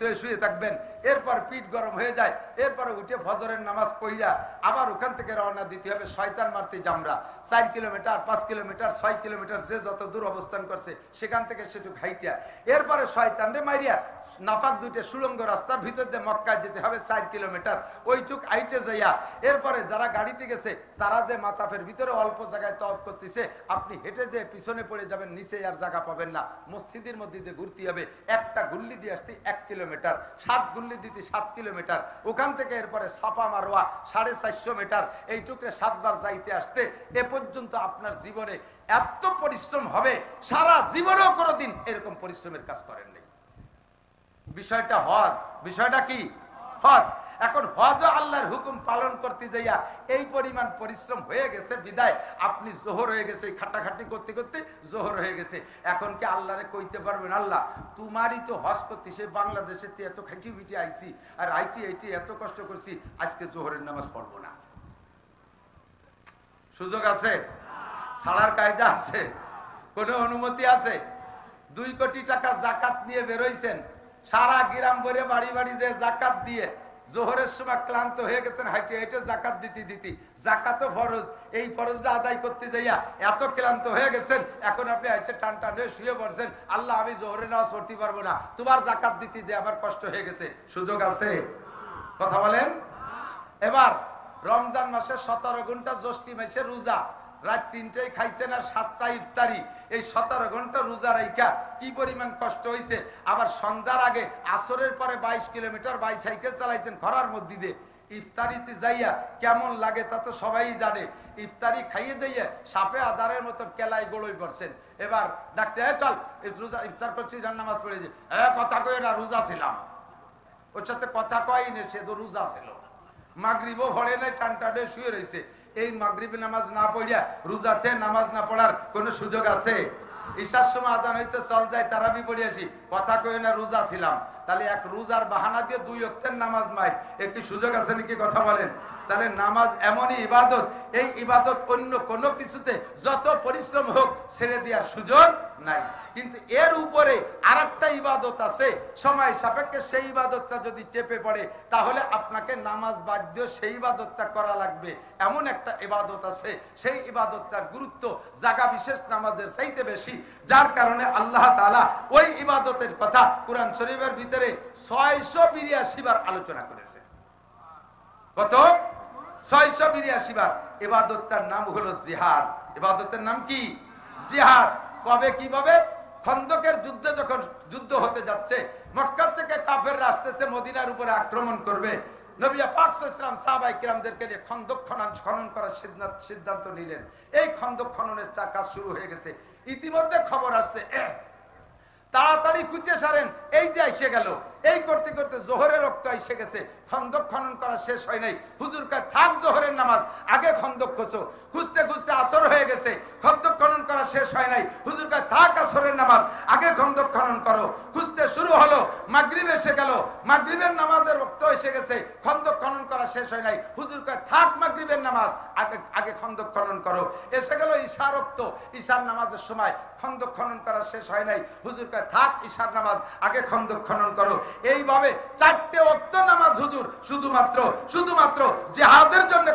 হয়ে শুয়ে থাকবেন, এরপর পিঠ গরম হয়ে যায়, এরপরে উঠে ফজরের নামাজ পড়িয়া আবার ওখান থেকে রওনা দিতে হবে শয়তান মারতে জামরা। 4 কিলোমিটার, 5 কিলোমিটার, 6 কিলোমিটার যে যত দূর অবস্থান করছে সেখান থেকে সেটুক হাইটিয়া এরপরে শয়তানরে মারিয়া নাফাক দুইটা সুলঙ্গ রাস্তার ভিতর দিয়ে মক্কায় যেতে হবে 4 কিলোমিটার, ওইটুক হাইটে যাইয়া এরপরে যারা গাড়িতে গেছে তারা যে মাতাফের ভিতরে অল্প জায়গায় তওয়াফ করতেছে, আপনি হেঁটে যে পিছনে পড়ে যাবেন, নিচে আর জায়গা পাবেন না, মসজিদের মধ্যে দিয়ে ঘুরতে হবে। একটা গুল্লি দিয়ে আসতে 1 কিলোমিটার, 7 গুল্লি দিতে 7 কিলোমিটার, ওখান থেকে এরপরে সাফা মারোয়া 450 মিটার, এইটুকরে 7 বার যাইতে আসতে এ পর্যন্ত আপনার জীবনে এত পরিশ্রম হবে, সারা জীবনেও কোনোদিন এরকম পরিশ্রমের কাজ করেন নাই। বিষয়টা হজ, বিষয়টা কি হজ। এখন হজ আল্লাহর হুকুম পালন করতে যাইয়া এই পরিমাণ পরিশ্রম হয়ে গেছে বিদায় আপনি জোহর হয়ে গেছে, খাটাখাটি করতে করতে জোহর হয়ে গেছে। এখন কি আল্লাহরে কইতে পারবেন, আল্লাহ তোমারই তো হজ করতে, সে বাংলাদেশে এত খাটি পিটি আইছি আর আইটি এত কষ্ট করছি, আজকে জোহরের নামাজ পড়বো না? সুযোগ আছে? ছাড়ার কায়দা আছে? কোনো অনুমতি আছে? 2 কোটি টাকা জাকাত নিয়ে বেরোইছেন, সারা গ্রাম ভরে বাড়ি বাড়ি যে জাকাত দিয়ে জোহরের সময় ক্লান্ত হয়ে গেছেন, হাইটে হেঁটে জাকাত দিতে জাকাতও ফরজ, এই ফরজটা আদায় করতে যাইয়া এত ক্লান্ত হয়ে গেছেন, এখন আপনি আইসে টান টান হয়ে শুয়ে পড়ছেন, আল্লাহ আমি জোহরের নামাজ পড়তে পারবো না, তোমার জাকাত দিতে যে আবার কষ্ট হয়ে গেছে। সুযোগ আছে? কথা বলেন। এবার রমজান মাসে 17 ঘন্টা জ্যৈষ্ঠী মাসে রোজা, রাত 3টায় খাইছেন আর 7টায় ইফতারি, এই 17 ঘন্টা রোজা রাইখা কি পরিমাণ কষ্ট হয়েছে। আবার সন্ধ্যার আগে আসরের পরে 22 কিলোমিটার বাইসাইকেল চালাইছেন খরার মধ্যে দিয়ে, ইফতারিতে যাইয়া কেমন লাগে তা তো সবাই জানে। ইফতারি খাইয়ে দিয়ে সাপে আদারের মতো কেলাই গোড়ই পড়ছেন, এবার ডাকতে চল রোজা ইফতার করছি, নামাজ পড়ে যে কথা কয়ে না রোজা ছিলাম, ওর সাথে কথা কয়ই নে, সে তো রোজা ছিল। মাগরিবও ভরে নাই, টান টানে শুয়ে রয়েছে। এই মাগরিব নামাজ না পড়িয়া রোজাতে নামাজ না পড়ার কোন সুযোগ আছে? ঈশার সময় আজান হয়েছে, চল যাই তারাবি পড়ে আসি, কথা কই না রোজা ছিলাম। তাহলে এক রোজার বাহানা দিয়ে 2 ওয়াক্তের নামাজ নাই, একটি সুযোগ আছে নাকি? কথা বলেন। তাহলে নামাজ এমনই ইবাদত, এই ইবাদত অন্য কোনো কিছুতে যত পরিশ্রম হোক ছেড়ে দেওয়ার সুযোগ নাই। কিন্তু এর উপরে আরেকটা ইবাদত আছে, সময় সাপেক্ষে সেই ইবাদতটা যদি চেপে পড়ে তাহলে আপনাকে নামাজ বাদ দিয়ে সেই ইবাদতটা করা লাগবে। এমন একটা ইবাদত আছে, সেই ইবাদতটার গুরুত্ব জায়গা বিশেষ নামাজের চাইতে বেশি, যার কারণে আল্লাহ তাআলা ওই ইবাদতের কথা কুরআন শরীফের ভিতরে 682 বার আলোচনা করেছে। কত? 682 বার। ইবাদতটার নাম হলো জিহাদ। ইবাদতের নাম কি? জিহাদ। কবে কিভাবে? খন্দকের যুদ্ধে যখন যুদ্ধ হতে যাচ্ছে, মক্কা থেকে কাফেররা আসতেছে মদিনার উপরে আক্রমণ করবে, নবী পাক সাল্লাল্লাহু আলাইহি ওয়াসাল্লাম সাহাবায়ে কিরামদেরকে নিয়ে খন্দক খনন করার সিদ্ধান্ত নিলেন। এই খন্দক খননের কাজ শুরু হয়ে গেছে। ইতিমধ্যে খবর আসছে তাড়াতাড়ি কুচে সারেন, এই যে এসে গেল, এই করতে করতে জোহরের রক্ত এসে গেছে, খন্দক খনন করা শেষ হয় নাই। হুজুর কয় থাক জোহরের নামাজ, আগে খন্দক খুঁজো। খুঁজতে খুঁজতে আসর হয়ে গেছে, খন্দক খনন করা শেষ হয় নাই। হুজুর কয় থাক আসরের নামাজ, আগে খন্দক খনন করো। খুঁজতে শুরু হলো, মাগরিব এসে গেল, মাগরিবের নামাজের রক্ত এসে গেছে, খন্দক খনন করা শেষ হয় নাই। হুজুর কয় থাক মাগরিবের নামাজ, আগে খন্দক খনন করো। এসে গেল ঈশা রক্ত, ঈশার নামাজের সময় খন্দক খনন করা শেষ হয় নাই। হুজুর কয় থাক ঈশার নামাজ, আগে খন্দক খনন করো। এইভাবে 4টে ওয়াক্ত নামাজ হুজুর শুধুমাত্র জিহাদের জন্য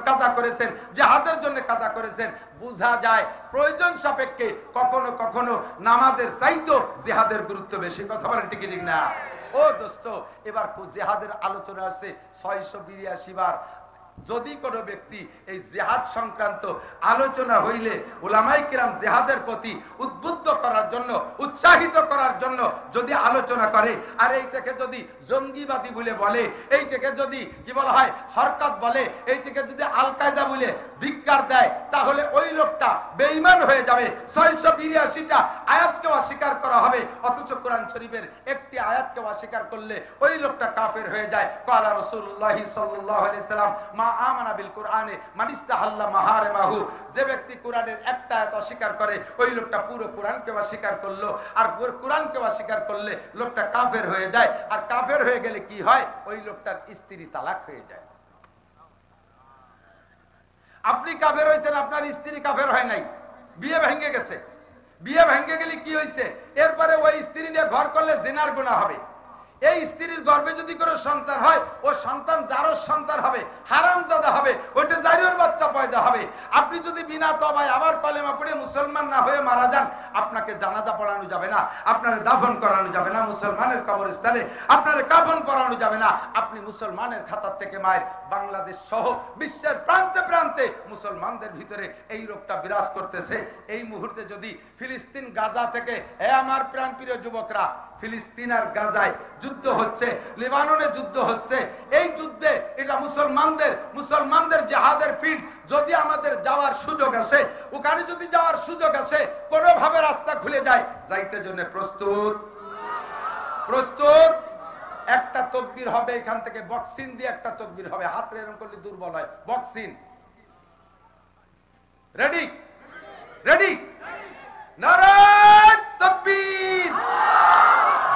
কাজা করেছেন, জিহাদের জন্য কাজা করেছেন। বোঝা যায় প্রয়োজন সাপেক্ষে কখনো কখনো নামাজের চাইতো জিহাদের গুরুত্ব বেশি। কথা বলেন ঠিক ঠিক না? ও দোস্ত, এবার জিহাদের আলোচনা আছে 682 বার। যদি কোনো ব্যক্তি এই জিহাদ সংক্রান্ত আলোচনা হইলে উলামায়ে কিরাম জিহাদের প্রতি উদ্বুদ্ধ করার জন্য, উৎসাহিত করার জন্য যদি আলোচনা করে, আর এইটাকে যদি জঙ্গিবাদী বলে, এইটাকে যদি কি বলা হয় হরকত বলে, এইটাকে যদি আল কায়দা বলে ধিক্কার দেয়, তাহলে ওই লোকটা বেঈমান হয়ে যাবে। 682টা আয়াতকে অস্বীকার করা হবে, অথচ কোরআন শরীফের একটি আয়াতকে অস্বীকার করলে ওই লোকটা কাফের হয়ে যায়। ক্বালা রাসূলুল্লাহ সাল্লাল্লাহু আলাইহি সাল্লাম আমানা বিল কুরআনে মান ইস্তাহাল্লা মাহারিমাহু। যে ব্যক্তি কোরআনের একটা আয়াত অস্বীকার করে ওই লোকটা পুরো কোরআনকে অস্বীকার করলো, আর পুরো কোরআনকে অস্বীকার করলে লোকটা কাফের হয়ে যায়। আর কাফের হয়ে গেলে কি হয়? ওই লোকটার স্ত্রী তালাক হয়ে যায়। আপনি কাফের হয়েছেন, আপনার স্ত্রী কাফের হয় নাই, বিয়ে ভেঙে গেছে। বিয়ে ভেঙে গেলে কি হয়েছে? এরপরে ওই স্ত্রী নিয়ে ঘর করলে জিনার গুনাহ হবে। এই স্ত্রীর গর্ভে যদি কোনো সন্তান হয়, ও সন্তান যারও সন্তান হবে, হারামজাদা হবে, ওইটা জারির বাচ্চা পয়দা হবে। আপনি যদি বিনা তওবায় আবার কলেমা পড়ে মুসলমান না হয়ে মারা যান, আপনাকে জানাজা পড়ানো যাবে না, আপনারে দাফন করানো যাবে না মুসলমানের কবরস্থানে, আপনারে কাফন পরানো যাবে না। আপনি মুসলমানের খাতার থেকে মায়ের বাংলাদেশ সহ বিশ্বের প্রান্তে প্রান্তে মুসলমানদের ভিতরে এই রোগটা বিরাজ করতেছে। এই মুহূর্তে যদি ফিলিস্তিন গাজা থেকে, আমার প্রাণপ্রিয় যুবকরা, ফিলিস্তিন আর গাজায় যুদ্ধ হচ্ছে, লেবাননে যুদ্ধ হচ্ছে, এই যুদ্ধে এটা মুসলমানদের জিহাদের ফিল্ড। যদি আমাদের যাওয়ার সুযোগ আসে, ওখানে যদি যাওয়ার সুযোগ আসে, কোনোভাবে রাস্তা খুলে যায়, যাইতে জন্য প্রস্তুত? একটা তাকবীর হবে, এখান থেকে বক্সিং দিয়ে একটা তাকবীর হবে, হাত এরকম করলে দুর্বল হয়, বক্সিং। রেডি? নারায়ে তাকবীর।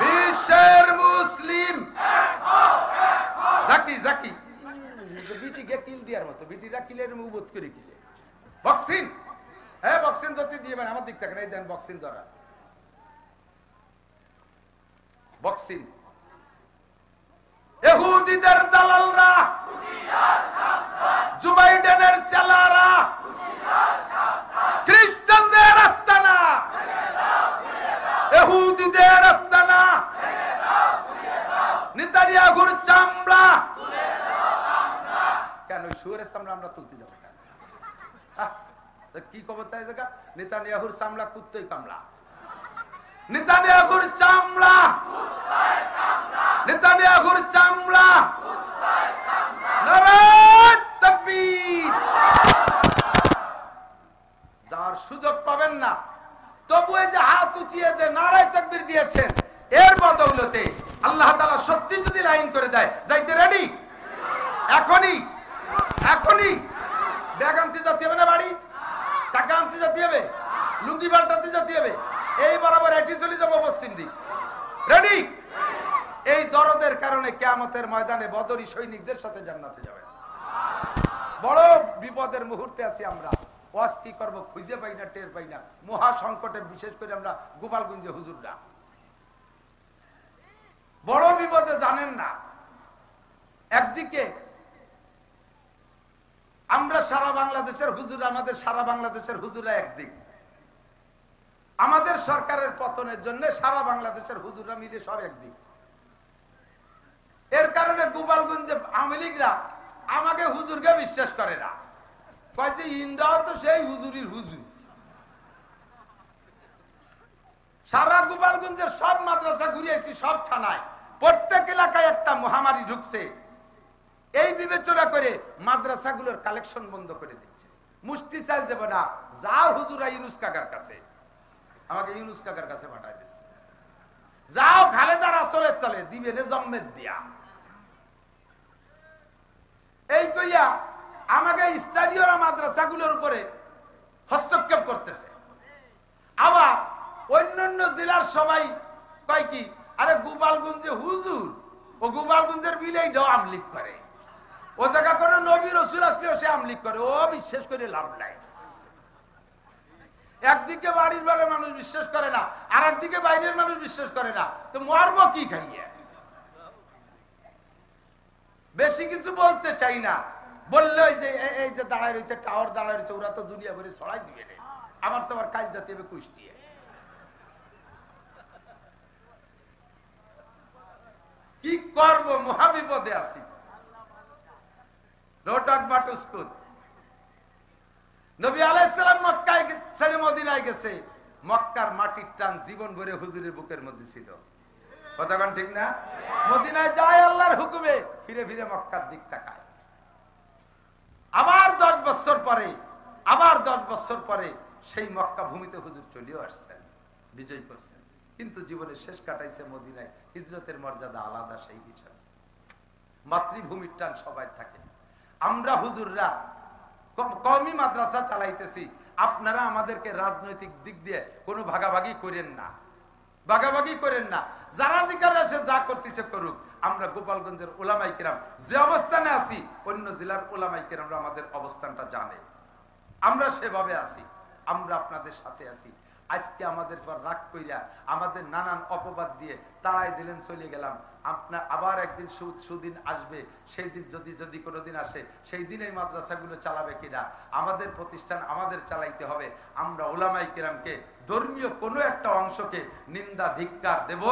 বিশ্বের মুসলিম জাকি বিটিকে কিল দেওয়ার মতো, বিটিরা কিলের মুবত করে কিলে বক্সিং। হ্যাঁ, বক্সিং ধরতে দিবেন আমার দিক থেকে, এই দেন বক্সিং ধরা, বক্সিং। ইহুদিদের দালালরা, জো বাইডেনের চালারা, খ্রিস্টানদের আস্তানা, ইহুদিদের আস্তানা, নেতানিয়াহুর চামড়া। কেন শুয়োরের চামড়া আমরা তুলতে যাবো কেন? কি খবর তাই জায়গা? নেতানিয়াহুর চামড়া কুত্তই কামড়া, নেতানিয়াহুর চামড়া, নেতানিয়াহুর চামড়া। নারায়ে তাকবীর। যার সুযোগ পাবেন না, তবু এই যে হাত উঁচিয়ে যে নারায়ে তাকবীর দিয়েছেন, এর বদৌলতে আল্লাহ তাআলা সত্যি যদি লাইন করে দেয়, যাইতে রেডি? এখনই ব্যাগ আনতে যেতে হবে না, বাড়ি টাকা আনতে যেতে হবে, লুঙ্গি পাল্টাতে যেতে হবে, এই বরাবর এটি চলে যাবো পশ্চিম দিক। রেডি? এই দরদের কারণে কিয়ামতের ময়দানে বদরি সৈনিকদের সাথে জান্নাতে যাবে। বড় বিপদের মুহূর্তে আছি আমরা, ওয়াজ কি করব খুঁজে পাই না, টের পাই না। মহা সংকটে, বিশেষ করে আমরা গোপালগঞ্জে হুজুররা বড় বিপদে, জানেন না। একদিকে আমরা সারা বাংলাদেশের হুজুর, আমাদের সারা বাংলাদেশের হুজুরা একদিক, আমাদের সরকারের পতনের জন্য সারা বাংলাদেশের হুজুররা মিলে সব একদিক। এর কারণে গোপালগঞ্জে আওয়ামী লীগরা আমাকে হুজুরকে বিশ্বাস করে না, কয় যে ইন্দ্রাও তো সেই হুজুরির হুজুর। সারা গোপালগঞ্জের সব মাদ্রাসা ঘুরিয়েছি, সব থানায়, প্রত্যেক এলাকায় একটা মহামারী ঢুকছে। এই বিবেচনা করে মাদ্রাসাগুলোর কালেকশন বন্ধ করে দিচ্ছে। মুষ্টি চাল দেব না, যাও হুজুরা ইউনুস কাকার কাছে, আমাকে ইউনুস কাকার কাছে পাঠাই দিচ্ছে। যাও খালেদার আসলের তলে, দিবে জম্মের দিয়া। এই কইয়া আমাকে স্টাডিয়াম মাদ্রাসাগুলোর উপরে হস্তক্ষেপ করতেছে। আবার অন্যান্য জেলার সবাই কয় কি, আরে গোপালগঞ্জে হুজুর, ও গোপালগঞ্জের বিলেই আমলিক করে, ও জায়গা করে নবী রাসূল আসলেও সে আমলিক করে, ও বিশ্বাস করে লাভ নাই। একদিকে বাড়ির বাড়ির মানুষ বিশ্বাস করে না, আর একদিকে বাইরের মানুষ বিশ্বাস করে না, তো মরব কি খাইয়ে? বেশি কিছু বলতে চাই না, বললে ওই যে এই যে দাঁড়ায় রয়েছে, টাওয়ার দাঁড়ায় রয়েছে, ওরা তো দুনিয়া ভরে ছড়াই দিবে রে। আমার তো আবার কাল জাতি হবে কুষ্টিয়ে। কি করব, মহাবিপদে আছি। রোটাক বাটুস্কুত নবী আলাইহিস সালাম মক্কায় ছেড়ে মদিনায় গেছে, মক্কার মাটির টান জীবন ভরে হুজুরের বুকের মধ্যে ছিল। কথাটা ঠিক না? মদিনায় যায় আল্লাহর হুকুমে, ফিরে ফিরে মক্কার দিক তাকায়। আবার 10 বছর পরে সেই মক্কা ভূমিতে হুজুর চলেও আসছেন, বিজয় করছেন, কিন্তু জীবনের শেষ কাটাইছে মদিনায়। হিজরতের মর্যাদা আলাদা সেই হিসাবে। মাতৃভূমির টান সবাই থাকে। আমরা হুজুররা কওমি মাদ্রাসা চালাইতেছি, আপনারা আমাদেরকে রাজনৈতিক দিক দিয়ে কোনো ভাগাভাগি করেন না, যারা যেখানে এসে যা করতেছে করুক। আমরা গোপালগঞ্জের উলামায়ে কিরাম যে অবস্থানে আছি, অন্য জেলার উলামায়ে কিরামরা আমাদের অবস্থানটা জানে, আমরা সেভাবে আছি, আমরা আপনাদের সাথে আছি। আজকে আমাদের পর রাগ কইরা আমাদের নানান অপবাদ দিয়ে তাড়াই দিলেন, চলে গেলাম। আপনার আবার একদিন সুদিন আসবে, সেই দিন যদি কোনোদিন আসে, সেই দিন এই মাদ্রাসাগুলো চালাবে কিনা? আমাদের প্রতিষ্ঠান আমাদের চালাইতে হবে। আমরা উলামায়ে কেরামকে, ধর্মীয় কোনো একটা অংশকে নিন্দা ধিক্কার দেব,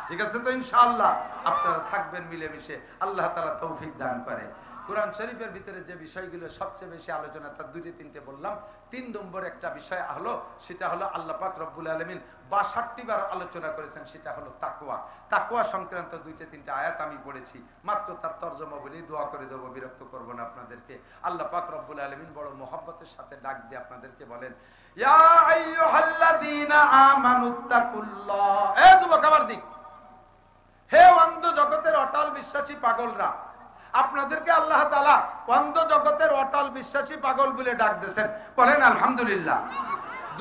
ঠিক আছে তো? ইনশাআল্লাহ আপনারা থাকবেন মিলেমিশে, আল্লাহ তাআলা তৌফিক দান করে। কোরআন শরীফের ভিতরে যে বিষয়গুলো সবচেয়ে বেশি আলোচনা, তার দুটি তিনটে বললাম। 3 নম্বর একটা বিষয় হলো, সেটা হলো আল্লাহ পাক রব্বুল আলামিন ৬২ বার আলোচনা করেছেন, সেটা হলো তাকওয়া। তাকওয়া সংক্রান্ত 2-3টা আয়াত আমি পড়েছি, মাত্র তার তরজমা বলি, দোয়া করে দেবো, বিরক্ত করব না আপনাদেরকে। আল্লাহ পাক রব্বুল আলামিন বড় মোহাব্বতের সাথে ডাক দিয়ে আপনাদেরকে বলেন, ইয়া আইয়ুহাল্লাযীনা আমানুত্তাকুল্লাহ। এ যুবক আমার দিক, হে অন্ধ জগতের অটল বিশ্বাসী পাগলরা, আপনাদেরকে আল্লাহ তাআলা অন্ধ জগতের অটল বিশ্বাসী পাগল বলে ডাক দিয়েছেন। বলেন আলহামদুলিল্লাহ।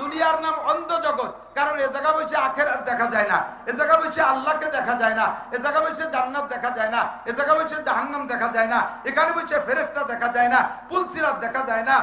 দুনিয়ার নাম অন্ধ জগৎ, কারণ এ জায়গা বসে আখিরাত দেখা যায় না, এ জায়গা বসে আল্লাহকে দেখা যায় না, এ জায়গা বসে জান্নাত দেখা যায় না, এ জায়গা বসে জাহান্নাম দেখা যায় না, এখানে বসে ফেরেশতা দেখা যায় না, পুলসিরাত দেখা যায় না,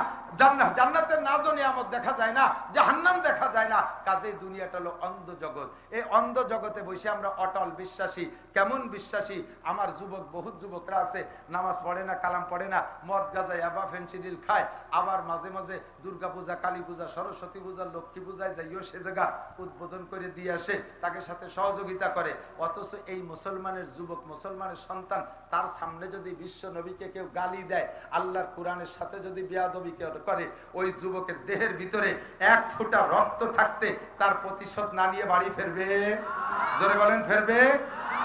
জান্নাতের নাজ নিয়ামত দেখা যায় না, জাহান্নাম দেখা যায় না। কাজেই দুনিয়াটা হলো অন্ধ জগৎ। এই অন্ধ জগতে বসে আমরা অটল বিশ্বাসী। কেমন বিশ্বাসী? আমার যুবক, বহুত যুবকরা আছে, নামাজ পড়ে না, কালাম পড়ে না, মদ গাঁজা ইয়াবা ফেনসিডিল খায়, আবার মাঝে মাঝে দুর্গা পূজা, কালী পূজা, সরস্বতী পূজা, লক্ষ্মী পূজায় যাইও সে জায়গা উদ্বোধন করে দিয়ে আসে, তাকে সাথে সহযোগিতা করে। অথচ এই মুসলমানের যুবক, মুসলমানের সন্তান, তার সামনে যদি বিশ্ব নবীকে কেউ গালি দেয়, আল্লাহর কোরআনের সাথে যদি বেয়াদবি করে, ওই যুবকের দেহের ভিতরে 1 ফোঁটা রক্ত থাকতে তার প্রতিশোধ না নিয়ে বাড়ি ফিরবে? জোরে বলেন, ফিরবে?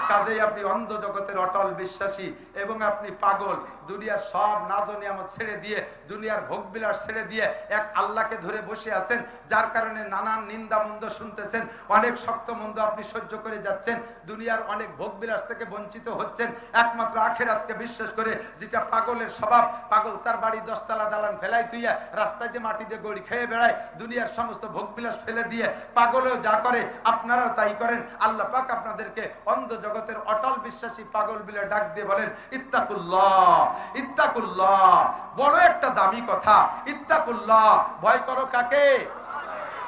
কাজেই আপনি অন্ধ জগতের অটল বিশ্বাসী এবং আপনি পাগল। দুনিয়ার সব নাজ নিয়ামত ছেড়ে দিয়ে, দুনিয়ার ভোগ বিলাস ছেড়ে দিয়ে এক আল্লাহকে ধরে বসে আছেন, যার কারণে নানান নিন্দা মন্দ শুনতেছেন, অনেক শক্ত মন্দ আপনি সহ্য করে যাচ্ছেন, দুনিয়ার অনেক ভোগ বিলাস থেকে বঞ্চিত হচ্ছেন, একমাত্র আখিরাতকে বিশ্বাস করে। যেটা পাগলের স্বভাব, পাগল তার বাড়ি 10 তলা দালান ফেলাই তুইয়া রাস্তায় দিয়ে মাটি দিয়ে গড়ি খেয়ে বেড়ায়, দুনিয়ার সমস্ত ভোগ বিলাস ফেলে দিয়ে। পাগলেও যা করে আপনারাও তাই করেন। আল্লাহ পাক আপনাদেরকে অন্ধ জগতের অটল বিশ্বাসী পাগল বলে ডাক দিয়ে বলেন, ইত্তাকুল্লাহ, ইত্তাকুল্লাহ। বড় একটা দামি কথা, ইত্তাকুল্লাহ। ভয় করো কাকে?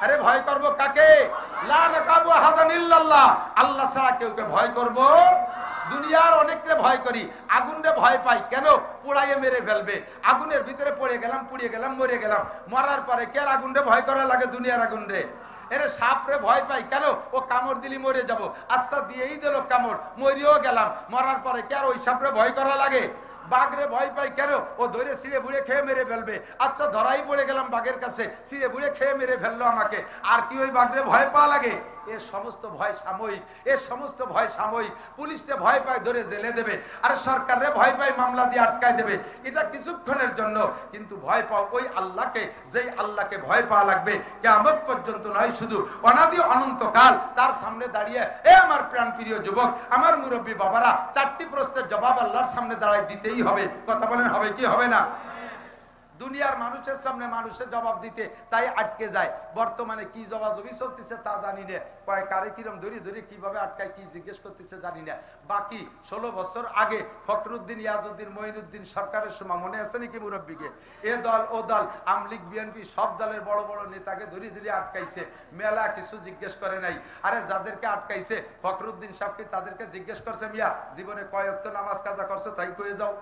আরে ভয় করবো কাকে? লা নাকাবু আহাদান ইল্লাল্লাহ। আল্লাহ ছাড়া কেউকে ভয় করব? দুনিয়ার অনেককে ভয় করি, আগুনরে ভয় পাই। কেন? পোড়াইয়ে মেরে ফেলবে। আগুনের ভিতরে পড়ে গেলাম, পুড়িয়ে গেলাম, মরে গেলাম। মরার পরে কে আর আগুনরে ভয় করা লাগে? দুনিয়ার আগুনরে। এরে সাপরে ভয় পাই, কেন? ও কামড় দিলি মরে যাব, আচ্ছা দিয়েই দিল কামড়, মরিও গেলাম। মরার পরে কে আর ওই সাপরে ভয় করা লাগে? বাঘরে ভয় পাই, কেন? ও ধরে ছিঁড়ে বুড়ে খেয়ে মেরে ফেলবে, আচ্ছা ধরাই পড়ে গেলাম বাঘের কাছে, ছিঁড়ে বুড়ে খেয়ে মেরে ফেললো আমাকে, আর কি ওই বাঘরে ভয় পাওয়া লাগে? এ সমস্ত ভয় সাময়িক, এ সমস্ত ভয় সাময়িক। পুলিশে ভয় পায়, ধরে জেলে দেবে, আর সরকারে ভয় পায়, মামলা দিয়ে আটকায় দেবে। এটা কিছুক্ষণের জন্য, কিন্তু ভয় পাও ওই আল্লাহকে, যেই আল্লাহকে ভয় পাওয়া লাগবে কিয়ামত পর্যন্ত নয়, শুধু অনাদি অনন্তকাল। তার সামনে দাঁড়িয়ে, এ আমার প্রাণ প্রিয় যুবক, আমার মুরব্বী বাবারা, 4টি প্রশ্নের জবাব আল্লাহর সামনে দাঁড়ায় দিতেই হবে। কথা বলেন, হবে কি হবে না? দুনিয়ার মানুষের সামনে মানুষের জবাব দিতে তাই আটকে যায়। বর্তমানে কি জবাজবি চলতেছে তা জানি না, কয় কারে কিরম ধরি ধরি কিভাবে আটকায়, কি জিজ্ঞেস করতেছে জানি না। বাকি 16 বছর আগে ফখরুদ্দিন, ইয়াজউদ্দিন, মঈনুদ্দিন সরকারের সময় মনে আছে নাকি মুরব্বীকে? এ দল ও দল, আমলিগ, বিএনপি সব দলের বড় বড় নেতাকে ধরি ধরি আটকাইছে, মেলা কিছু জিজ্ঞেস করে নাই। আরে যাদেরকে আটকাইছে ফখরুদ্দিন সাহেবকে, তাদেরকে জিজ্ঞেস করছে, মিয়া জীবনে কয় ওয়াক্ত নামাজ কাজা করছে তাই কয়ে যাও,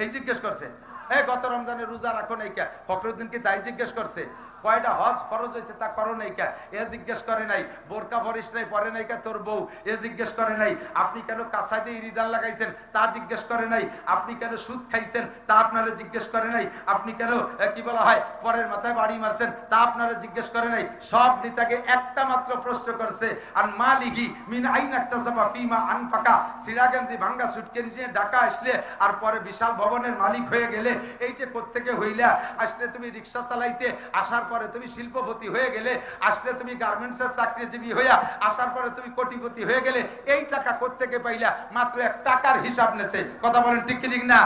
এই জিজ্ঞেস করছে। এই গত রমজানে রোজা রাখো নাই কে? ফখরুদ্দিনকে তাই জিজ্ঞেস করছে। কয়টা হজ ফরজ হয়েছে তা করো নাই কে? এ জিজ্ঞেস করে নাই। বোরকা পরিস নাই, পরে নাই কে তোর বউ? এ জিজ্ঞেস করে নাই। আপনি কেন কাঁচা দিয়ে ইরিদান লাগাইছেন তা জিজ্ঞেস করে নাই। আপনি কেন সুদ খাইছেন তা আপনারা জিজ্ঞেস করে নাই। আপনি কেন কি বলা হয় পরের মাথায় বাড়ি মারছেন তা আপনারা জিজ্ঞেস করে নাই। সব নেতাকে একটা মাত্র প্রশ্ন করছে, আন মালিহি মিন আইনা ইকতাসাবা ফিমা আনফাকা। সিরাগঞ্জি ভাঙ্গা সুটকে নিয়ে ঢাকা আসলে, আর পরে বিশাল ভবনের মালিক হয়ে গেলে, এইটা কোত্থেকে হইলা? আসলে তুমি রিক্সা চালাইতে, আসার পরে তুমি শিল্পপতি হয়ে গেলে, আসলে তুমি গার্মেন্টসের চাকরিজীবী হইয়া, আসার পরে তুমি কোটিপতি হয়ে গেলে। এই টাকা কোত্থেকে পাইলা? মাত্র 1 টাকার হিসাব নেছে। কথা বলেন ঠিক কি ঠিক না?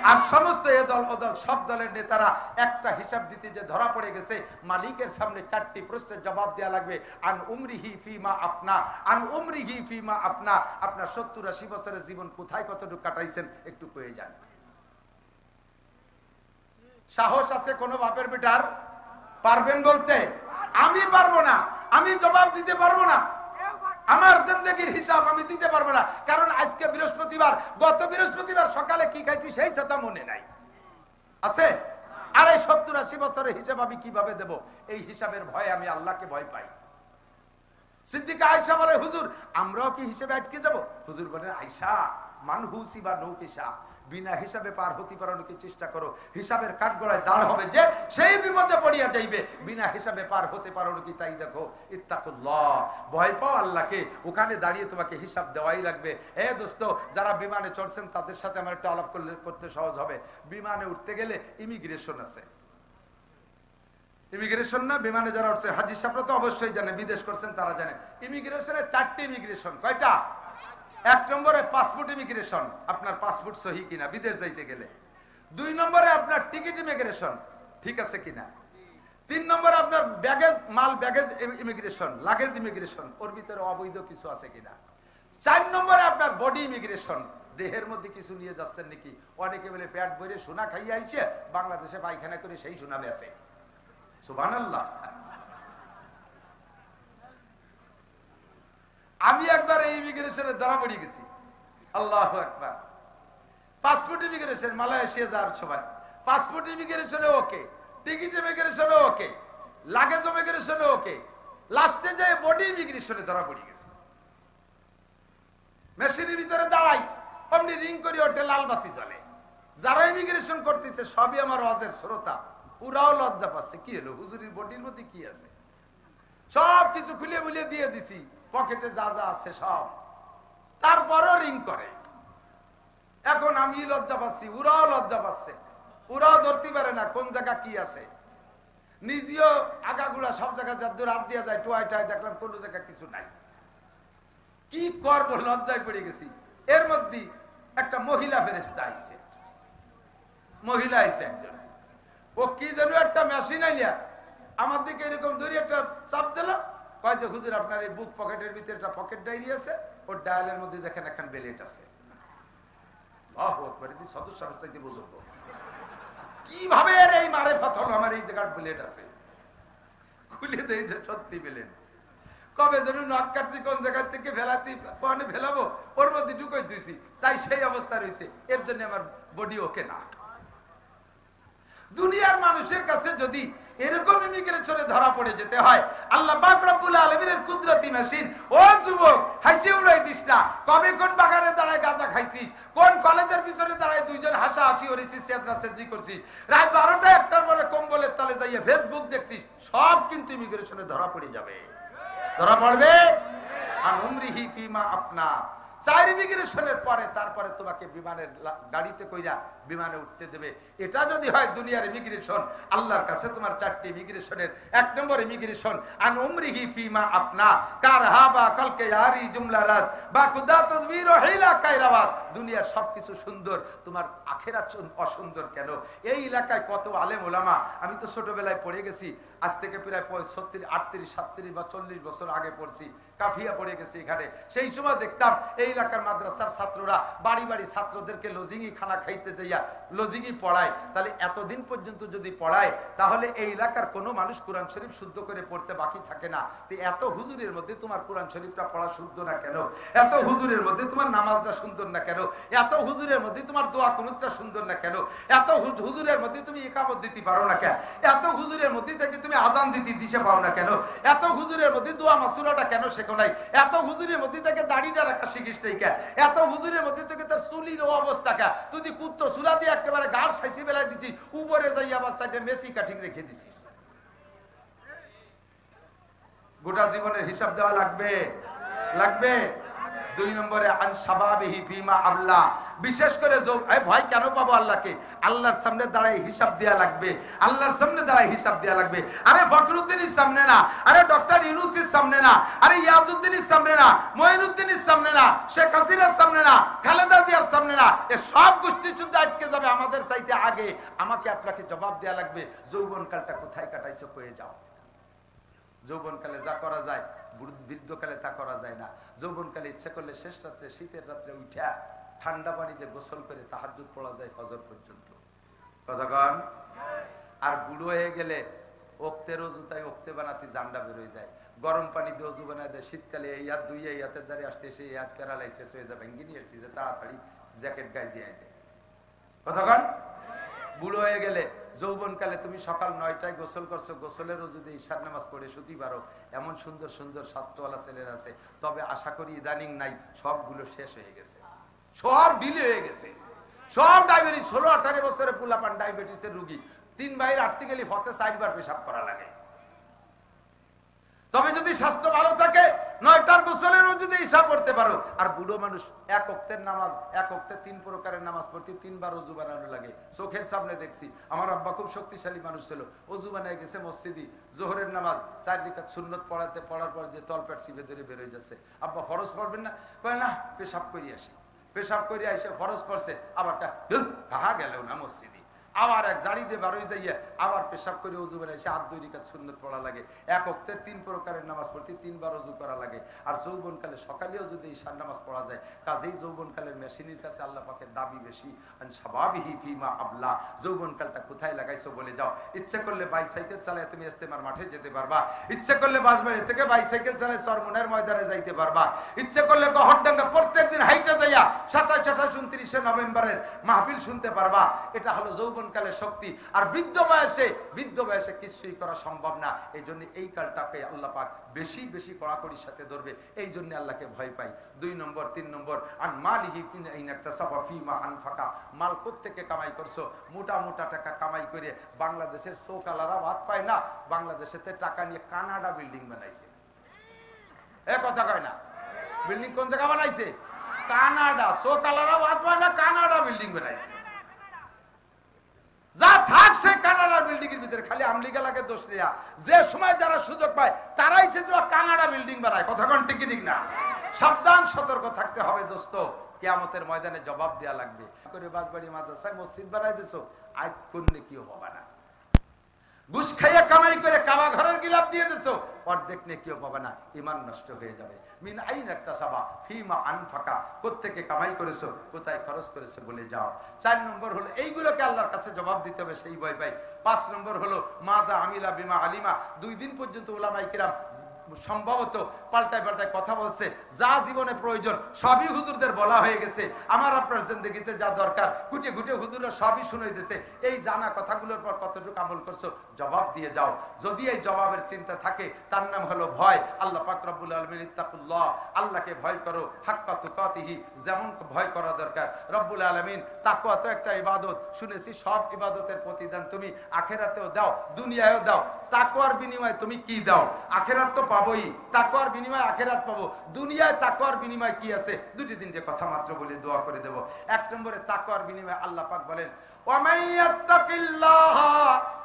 আর সমস্ত এ দল ও দল, সব দলের নেতারা একটা হিসাব দিতে যে ধরা পড়ে গেছে, মালিকের সামনে 4টি প্রশ্নের জবাব দেওয়া লাগবে। আন উমরিহি ফিমা আফনা, আন উমরিহি ফিমা আফনা। আপনার 70-80 বছরের জীবন কোথায় কতটুকু কাটাইছেন একটু কয়ে যান। সাহস আছে কোন বাপের বেটার? পারবেন বলতে? আমি পারবো না, আমি জবাব দিতে পারবো না, আমার জিন্দেগির হিসাব আমি দিতে পারবো না। কারণ আজকে বৃহস্পতিবার, গত বৃহস্পতিবার সকালে কি খাইছি সেই কথা মনে নাই, আছে? আর এই 70-80 বছরের হিসাব আমি কিভাবে দেব? এই হিসাবের ভয়ে আমি আল্লাহকে ভয় পাই। সিদ্দিকা আয়েশা বলে, হুজুর আমরাও কি হিসেবে আটকে যাব? হুজুর বলেন, আয়েশা মানহুসি বা নৌকিসা, বিনা হিসাবে পার হতে পারার চেষ্টা করো, হিসাবের কাঠগড়ায় দাঁড় হবে যে সেই বিপদে পড়িয়া যাইবে। বিনা হিসাবে পার হতে পারো কি তাই দেখো। ইত্তাকুল্লাহ, ভয় পাও আল্লাহকে, ওখানে দাঁড়িয়ে তোমাকে হিসাব দেওয়াই লাগবে। দোস্ত, যারা বিমানে চড়ছেন তাদের সাথে আমার একটা আলাপ করতে সহজ হবে। বিমানে উঠতে গেলে ইমিগ্রেশন আছে, ইমিগ্রেশন না? বিমানে যারা উঠছে, হাজি সাহেবরা তো অবশ্যই জানে, বিদেশ করছেন তারা জানে। ইমিগ্রেশনে 4টি ইমিগ্রেশন। কয়টা? 1 নম্বরে পাসপোর্ট ইমিগ্রেশন, আপনার পাসপোর্ট সহি কিনা বিদেশ যাইতে গেলে। 2 নম্বরে আপনার টিকিট ইমিগ্রেশন, ঠিক আছে কিনা। 3 নম্বরে আপনার ব্যাগেজ, মাল ব্যাগেজ ইমিগ্রেশন, লাগেজ ইমিগ্রেশন, ওর ভিতরে অবৈধ কিছু আছে কিনা। 4 নম্বরে আপনার বডি ইমিগ্রেশন, দেহের মধ্যে কিছু নিয়ে যাচ্ছেন নাকি। অনেকে বলে পেট ভরে সোনা খাইয়ে আইছে, বাংলাদেশে পায়খানা করে সেই সোনা বেচে। সুবহানাল্লাহ। আমি একবার এই ইমিগ্রেশনে ধরা পড়ে গেছি, আল্লাহু আকবার। পাসপোর্ট ইমিগ্রেশন, মালয়েশিয়া যাওয়ার সময় পাসপোর্ট ইমিগ্রেশনে ওকে, টিকিট ইমিগ্রেশনে ওকে, লাগেজ ইমিগ্রেশনে ওকে, লাস্টে যে বডি ইমিগ্রেশনে ধরা পড়ে গেছি। মেশিনের ভিতরে দাঁড়াই, অমনি রিং করে ওঠে, লাল বাতি জ্বলে। যারা ইমিগ্রেশন করতেছে সবই আমার ওয়াজের শ্রোতা, ওরাও লজ্জা পাচ্ছে। কি হলো, হুজুরির বডির মধ্যে কি আছে? সব কিছু খুলে বুলিয়ে দিয়ে দিছি, পকেটে যা যা আছে সব। তারপরও রিং করে। এখন আমি লজ্জা পাচ্ছি, ওরাও লজ্জা পাচ্ছে, ওরাও ধরতে পারে না কোন জায়গা কি আছে। নিজেও আগাগুলা সব জায়গায় যা দূর হাত দিয়ে যায়, টোয়াইটাই দেখলাম কোন জায়গা কিছু নাই। কি করবো, লজ্জায় পড়ে গেছি। এর মধ্যে একটা মহিলা ফেরেশতা আইছে, মহিলা আইছে একজন। ও কি যেন একটা মেশিন আইনিয়া আমার দিকে এরকম ধরে একটা চাপ দিল, কয় যে হুজুর আপনার এই বুক পকেটের ভিতরে একটা পকেট ডায়েরি আছে, ওর ডায়ালের মধ্যে দেখেন একখান বেলেট আছে। কিভাবে এই মারে ফাথল আমার এই জায়গার বেলেট আছে, খুলে দেয় যে সত্যি বেলেট। কবে যেন নখ কাটছি, কোন জায়গা থেকে ফেলাতে ফেলাবো, ওর মধ্যে ঢুকাই দিয়েছি, তাই সেই অবস্থা রয়েছে। এর জন্য আমার বডি ওকে না। দুনিয়ার মানুষের কাছে যদি এরকম ইমিগ্রেশনে ধরা পড়ে যেতে হয়, আল্লাহ পাক রব্বুল আলামিনের কুদরতি মেশিন। ও যুবক, হাইচে উড়াই দিস না। কবে কোন বাগানে দাঁড়ায় গাঁজা খাইছিস, কোন কলেজের পিছনে দাঁড়ায় দুইজন হাসাহাসি করেছিস, সেদরা সেদরি করছিস, রাত 12টা 1টার পরে কম্বলের তলে যাইয়ে ফেসবুক দেখছিস, সব কিন্তু ইমিগ্রেশনে ধরা পড়ে যাবে, ধরা পড়বে। আর উমরিহি ফিমা আপনা, 4 ইমিগ্রেশনের পরে তারপরে তোমাকে বিমানের গাড়িতে কইরা বিমানে উঠতে দেবে। এটা যদি হয় দুনিয়ার ইমিগ্রেশন, আল্লাহর কাছে তোমার 4টি ইমিগ্রেশনের 1 নম্বর ইমিগ্রেশন আন উমরিহি ফিমা আপনা কারহা বা কলকে ইয়ারি জুমলা রাজ বা খুদা তাজবীর ও হিলা কায়রাওয়াজ। দুনিয়ার সবকিছু সুন্দর, তোমার আখিরাত অসুন্দর কেন? এই এলাকায় কত আলেম ওলামা, আমি তো ছোটবেলায় পড়ে গেছি, আজ থেকে প্রায় 36, 38, 37 বা 40 বছর আগে পড়ছি, কাফিয়া পড়ে গেছি এখানে। সেই সময় দেখতাম এই এলাকার মাদ্রাসার ছাত্ররা বাড়ি বাড়ি ছাত্রদেরকে লজিংই খানা খাইতে যাইয়া লজিংই পড়ায়। তাহলে এতদিন পর্যন্ত যদি পড়ায়, তাহলে এই এলাকার কোনো মানুষ কোরআন শরীফ শুদ্ধ করে পড়তে বাকি থাকে না। তো এত হুজুরের মধ্যে তোমার কোরআন শরীফটা পড়া শুদ্ধ না কেন? এত হুজুরের মধ্যে তোমার নামাজটা সুন্দর না কেন? এত হুজুরের মধ্যে তোমার দোয়া কুনুতটা সুন্দর না কেন? এত হুজুরের মধ্যে তুমি ইকামত দিতে পারো না কেন? এত হুজুরের মধ্যে থেকে তুমি আজান দিতে দিশে পাও না কেন? এত হুজুরের মধ্যে দোয়া মাসুরাটা কেন শেখো নাই? এত হুজুরের মধ্যে থেকে দাড়িটা রাখা শিখিস নাই কেন? এত হুজুরের মধ্যে থেকে তার চুলির অবস্থা কেন? তুই কুত্তো চুলা দিয়ে একেবারে গাঢ় সাইসি বেলায় দিছি, উপরে যাই আবার সাইডে মেসি কাঠিং রেখে দিছি। গোটা জীবনের হিসাব দেওয়া লাগবে, লাগবে। 2 নম্বরে আন শাবাবিহি ফিমা আবলা, বিশেষ করে ভয় কেন পাবো আল্লাহকে? আল্লাহর সামনে দাঁড়ায় হিসাব দেয়া লাগবে, আল্লাহর সামনে দাঁড়ায় হিসাব দেয়া লাগবে। আরে ফখরুদ্দিনের সামনে না, আরে ডক্টর ইউনূসের সামনে না, আরে ইয়াজউদ্দিনের সামনে না, মঈনুদ্দিনের সামনে না, শেখ হাসিনার সামনে না, খালেদা জিয়ার সামনে না। এ সব গোষ্ঠী যুদ্ধ আটকে যাবে আমাদের চাইতে আগে। আমাকে আপনাকে জবাব দেয়া লাগবে, যৌবনকালটা কোথায় কাটাইছো কয়ে যাও। যৌবনকালে যা করা যায় বৃদ্ধকালে তা করা যায় না। যৌবনকালে ইচ্ছা করলে শেষ রাত্রে, শীতের রাত্রে উঠা ঠান্ডা পানিতে গোসল করে তাহাজ্জুদ পড়া যায় ফজর পর্যন্ত, কথা কন। আর বুড়ো হয়ে গেলে ওক্তের অজু তাই ওক্তে বানাতে জান্ডা বেরোয় যায়, গরম পানি দিয়ে অজু বানায় দেয়, শীতকালে এই হাত দুই এই হাতের দ্বারে আসতে এসে এই হাত প্যারালাইসিস হয়ে যাবে, ভেঙে নিয়ে এসেছি যে তাড়াতাড়ি জ্যাকেট গায়ে দিয়ে দেয়। কতক্ষণ বুড়ো হয়ে গেলে যৌবনকালে তুমি সকাল 9টায় গোসল করছো, গোসলের যদি ঈশার নামাজ পড়ে শুতি পারো, এমন সুন্দর সুন্দর স্বাস্থ্যওয়ালা ছেলের আছে। তবে আশা করি ইদানিং নাই, সবগুলো শেষ হয়ে গেছে, সব ডিলে হয়ে গেছে, সব ডায়াবেটিস। 16-18 বছরে পুলাপান ডায়াবেটিসের রুগী, 3 ভাইয়ের আটতে গেলে হতে 4 বার পেশাব করা লাগে। তবে যদি স্বাস্থ্য ভালো থাকে 9টার গোসলেরও যদি ঈশা পড়তে পারো। আর বুড়ো মানুষ এক ওয়াক্তের নামাজ, এক ওয়াক্তে 3 প্রকারের নামাজ পড়তে 3 বার অজু বানানো লাগে। চোখের সামনে দেখছি, আমার আব্বা খুব শক্তিশালী মানুষ ছিল, অজু বানায় গেছে মসজিদে, জোহরের নামাজ 4 রাকাত সুন্নত পড়ার পর যে তলপেট চিপে ধরে বেরোয় যাচ্ছে। আব্বা ফরজ পড়বেন না? কয় না, পেশাব করি আসি। পেশাব করে এসে ফরজ পড়ছে, আবার তাহা গেলেও না মসজিদে, আবার এক জাড়ি দিয়ে বারোই যাইয়া আবার পেশাব করে অজু বানায় এসে 2 রাকাত সুন্নত পড়া লাগে। এক ওয়াক্তে 3 প্রকারের নামাজ পড়তে 3 বার অজু করা লাগে। আর যৌবনকালে সকালেও যদি ঈশার নামাজ পড়া যায়, কাজেই যৌবনকালের মেশিনের কাছে আল্লাহ পাকের দাবি বেশি। সাবাবিহি ফিমা আবলা, যৌবনকালটা কোথায় লাগাইছো বলে যাও। ইচ্ছা করলে বাইসাইকেল চালায় তুমি ইস্তেমার মাঠে যেতে পারবা, ইচ্ছা করলে বাসবাড়ি থেকে বাইসাইকেল চালায় চরমনের ময়দানে যাইতে পারবা, ইচ্ছা করলে গহরডাঙ্গা প্রত্যেকদিন হাইটা যাইয়া 27, 28, 29 নভেম্বরের মাহফিল শুনতে পারবা। এটা হলো যৌবনকালের শক্তি। আর বৃদ্ধ বয়সে কিছুই করা সম্ভব না। এই জন্য এই কালটাকে আল্লাহ পাক বেশি বেশি কড়াকড়ির সাথে ধরবে, এই জন্য আল্লাহকে ভয় পাই। 2 নম্বর 3 নম্বর আন মালিহি ইনাকতাসাবা ফিমা আনফাকা, মাল কোত্থেকে কামাই করছো? মোটা মোটা টাকা কামাই করে বাংলাদেশের সোকালারা ভাত পায় না, বাংলাদেশেতে টাকা নিয়ে কানাডা বিল্ডিং বানাইছে। এ কথা কয় না? বিল্ডিং কোন জায়গা বানাইছে? কানাডা। সোকালারা ভাত পায় না, কানাডা বিল্ডিং বানাইছে। যা থাকছে কানাডা বিল্ডিং এর ভিতরে, খালি আমলিগা লাগে দোষ নেয়া। যে সময় যারা সুযোগ পায় তারাই সে কানাডা বিল্ডিং বানায়। কথা কোন ঠিক ঠিক না? সাবধান, সতর্ক থাকতে হবে দোস্ত। কিয়ামতের ময়দানে জবাব দেয়া লাগবে। করে বাসবাড়ি মাদ্রাসায় মসজিদ বানাই দিছো, আজ করলে কি হবে না? ঘুষ খাইয়া কামাই করে কাবা ঘরের গিলাপ দিয়ে দিছো, অর্ধেক নেকিও পাবে না, ঈমান নষ্ট হয়ে যাবে। মিন আইন ইকতাসাবা ফিমা আনফাকা, কোত্থেকে কামাই করেছো, কোথায় খরচ করেছো বলে যাও। 4 নম্বর হলো এইগুলোকে আল্লাহর কাছে জবাব দিতে হবে, সেই ভয় পাই। 5 নম্বর হলো মাজা আমিলা বিমা আলিমা। 2 দিন পর্যন্ত উলামায়ে কিরাম সম্ভবত পাল্টায় পাল্টায় কথা বলছে, যা জীবনে প্রয়োজন সবই হুজুরদের বলা হয়ে গেছে। আমার আপনার জিন্দেগিতে যা দরকার খুঁটে খুঁটে হুজুররা সবই শুনে দিয়েছে। এই জানা কথাগুলোর পর কতটুকু আমল করছো, জবাব দিয়ে যাও। যদি এই জবাবের চিন্তা থাকে, তার নাম হলো ভয়। আল্লাহ পাক রব্বুল আলামিন ইত্তাকুল্লাহ, আল্লাহকে ভয় করো, হাক্কা তুকাতিহি, যেমন ভয় করা দরকার। রব্বুল আলামিন, তাকওয়া তো একটা ইবাদত, শুনেছি সব ইবাদতের প্রতিদান তুমি আখিরাতেও দাও, দুনিয়ায়ও দাও। তাকওয়ার বিনিময়ে তুমি কি দাও? আখিরাত তো পাবোই, তাকওয়ার বিনিময়ে আখিরাত পাবো। দুনিয়ায় তাকওয়ার বিনিময়ে কি আছে? 2-3টে কথা মাত্র বলে দোয়া করে দেব। 1 নম্বরে তাকওয়ার বিনিময়ে আল্লাহ পাক বলেন, ওয়া মাইয়াত্তাকিল্লাহা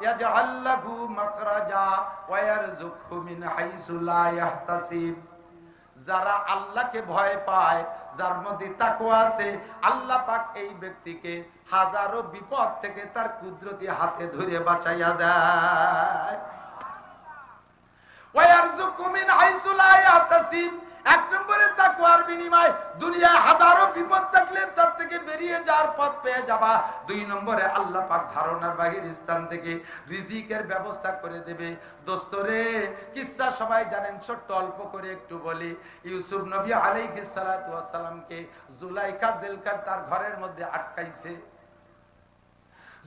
ইয়াজআল লাহু মাখরাজা ওয়া ইয়ারযুকহু মিন হাইসু লা ইয়াহতাসিব। যারা আল্লাহকে ভয় পায়, যার মধ্যে তাকওয়া আছে, আল্লাহ পাক এই ব্যক্তিকে হাজারো বিপদ থেকে তার কুদরতি হাতে ধরে বাঁচাইয়া দেয়। ওয়া ইয়ারযুকহু মিন হাইসু লা ইয়াহতাসিব। 1 নম্বরে তাকওয়ার বিনিময় দুনিয়ায় হাজারো বিপদ থাকলে তার থেকে বেরিয়ে যাওয়ার পথ পেয়ে যাবা। 2 নম্বরে আল্লাহ পাক ধারণার বাহির স্থান থেকে রিজিকের ব্যবস্থা করে দেবে। দোস্তরে কিসসা সবাই জানেন, ছোট্ট অল্প করে একটু বলি। ইউসুফ নবী আলাইহিস সালাতু ওয়াস সালামকে জুলাইখা জেলখার তার ঘরের মধ্যে আটকাইছে।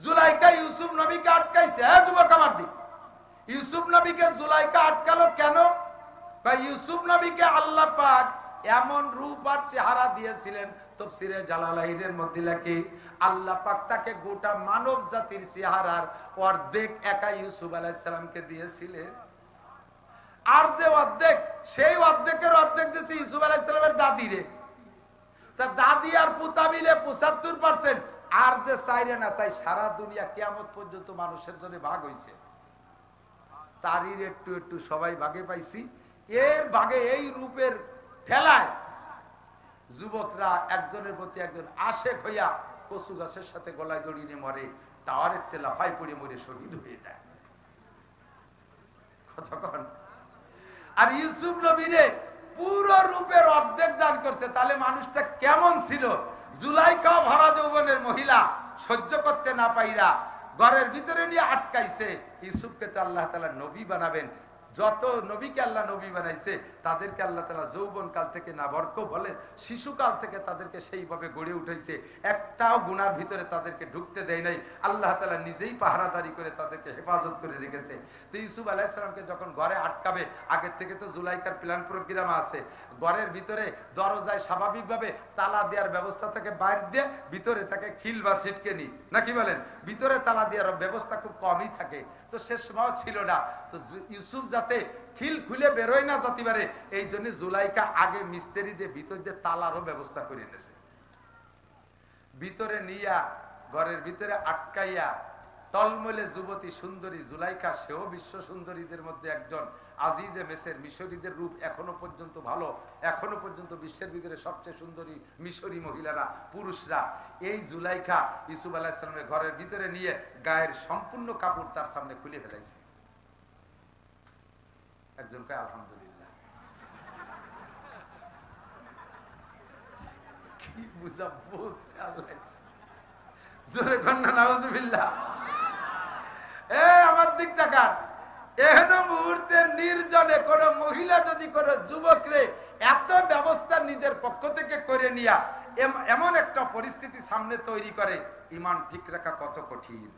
জুলাইখা ইউসুফ নবীকে আটকাইছে। যুবক আমার দিক, ইউসুফ নবীকে জুলাইখা আটকালো কেন? ইউসুফ নবীকে আল্লাহ পাক এমন রূপ আর চেহারা দিয়েছিলেন, তাফসীরে জালালাইনের মধ্যে লেখে আল্লাহ পাক তাকে গোটা মানব জাতির চেহারার অর্ধেক একা ইউসুফ আলাইহিস সালামকে দিয়েছিলেন। আর যে অর্ধেক, সেই অর্ধেকের অর্ধেক দিয়েছে ইউসুফ আলাইহিস সালামের দাদিরে। তা দাদি আর পুতা মিলে 75%। আর যে চাইরে না, তাই সারা দুনিয়া কিয়ামত পর্যন্ত মানুষের জন্য ভাগ হইছে। তারই একটু একটু সবাই ভাগে পাইছি। এর ভাগে এই রূপের ফেলায় যুবকরা একজনের প্রতি একজন আশেক হইয়া কচু গাছের সাথে গলায় দড়িয়ে মরে, টাওয়ারের তেলাফাই পড়ে মরে শহীদ হয়ে যায়। কতক্ষণ? আর ইউসুফ নবীরে পুরো রূপের অর্ধেক দান করছে। তাহলে মানুষটা কেমন ছিল? জুলাইখা ভরা যৌবনের মহিলা সহ্য করতে না পাইরা ঘরের ভিতরে নিয়ে আটকাইছে। ইউসুফকে তো আল্লাহ তাআলা নবী বানাবেন, যত নবীকে আল্লাহ নবী বানাইছে তাদেরকে আল্লাহ তাআলা যৌবন কাল থেকে না বরক বলেন, শিশুকাল থেকে তাদেরকে সেইভাবে গড়ে উঠাইছে, একটাও গুনার ভিতরে তাদেরকে ঢুকতে দেয় নাই। আল্লাহ তাআলা নিজেই পাহারাদারি করে তাদেরকে হেফাজত করে রেখেছে। তো ইউসুফ আলাইহিস সালামকে যখন ঘরে আটকাবে, আগের থেকে তো জুলাইখার প্ল্যান প্রোগ্রাম আছে, ঘরের ভিতরে দরজায় স্বাভাবিকভাবে তালা দেওয়ার ব্যবস্থা থেকে বাইরে দিয়ে ভিতরে তাকে খিল বা সিটকে নি, নাকি বলেন, ভিতরে তালা দেওয়ার ব্যবস্থা খুব কমই থাকে, তো সে সময় ছিল না। তো ইউসুফ যাতে খিল খুলে বেরোয় না যেতে পারে, এই জন্য জুলাইখা আগে মিস্ত্রি দিয়ে ভিতর দিয়ে তালারও ব্যবস্থা করে এনেছে। ভিতরে নিয়া ঘরের ভিতরে আটকাইয়া টলমলে যুবতী সুন্দরী জুলাইখা, সেও বিশ্ব সুন্দরীদের মধ্যে একজন, আজিজে মেসের, মিশরীদের রূপ এখনো পর্যন্ত ভালো, এখনো পর্যন্ত বিশ্বের ভিতরে সবচেয়ে সুন্দরী মিশরী মহিলারা, পুরুষরা। এই জুলাইখা ইউসুফ আলাইহিস সালামের ঘরের ভিতরে নিয়ে গায়ের সম্পূর্ণ কাপড় তার সামনে খুলে ফেলাইছে। একজন কয় আলহামদুলিল্লাহ, কি বুঝা বলছে আল্লাহ, জোরে কন্যা নাউজুবিল্লাহ। আমার দিক তাকান, এহেন মুহূর্তে নির্জনে কোন মহিলা যদি কোন যুবকরে এত ব্যবস্থা নিজের পক্ষ থেকে করে নিয়া এমন একটা পরিস্থিতি সামনে তৈরি করে, ইমান ঠিক রাখা কত কঠিন।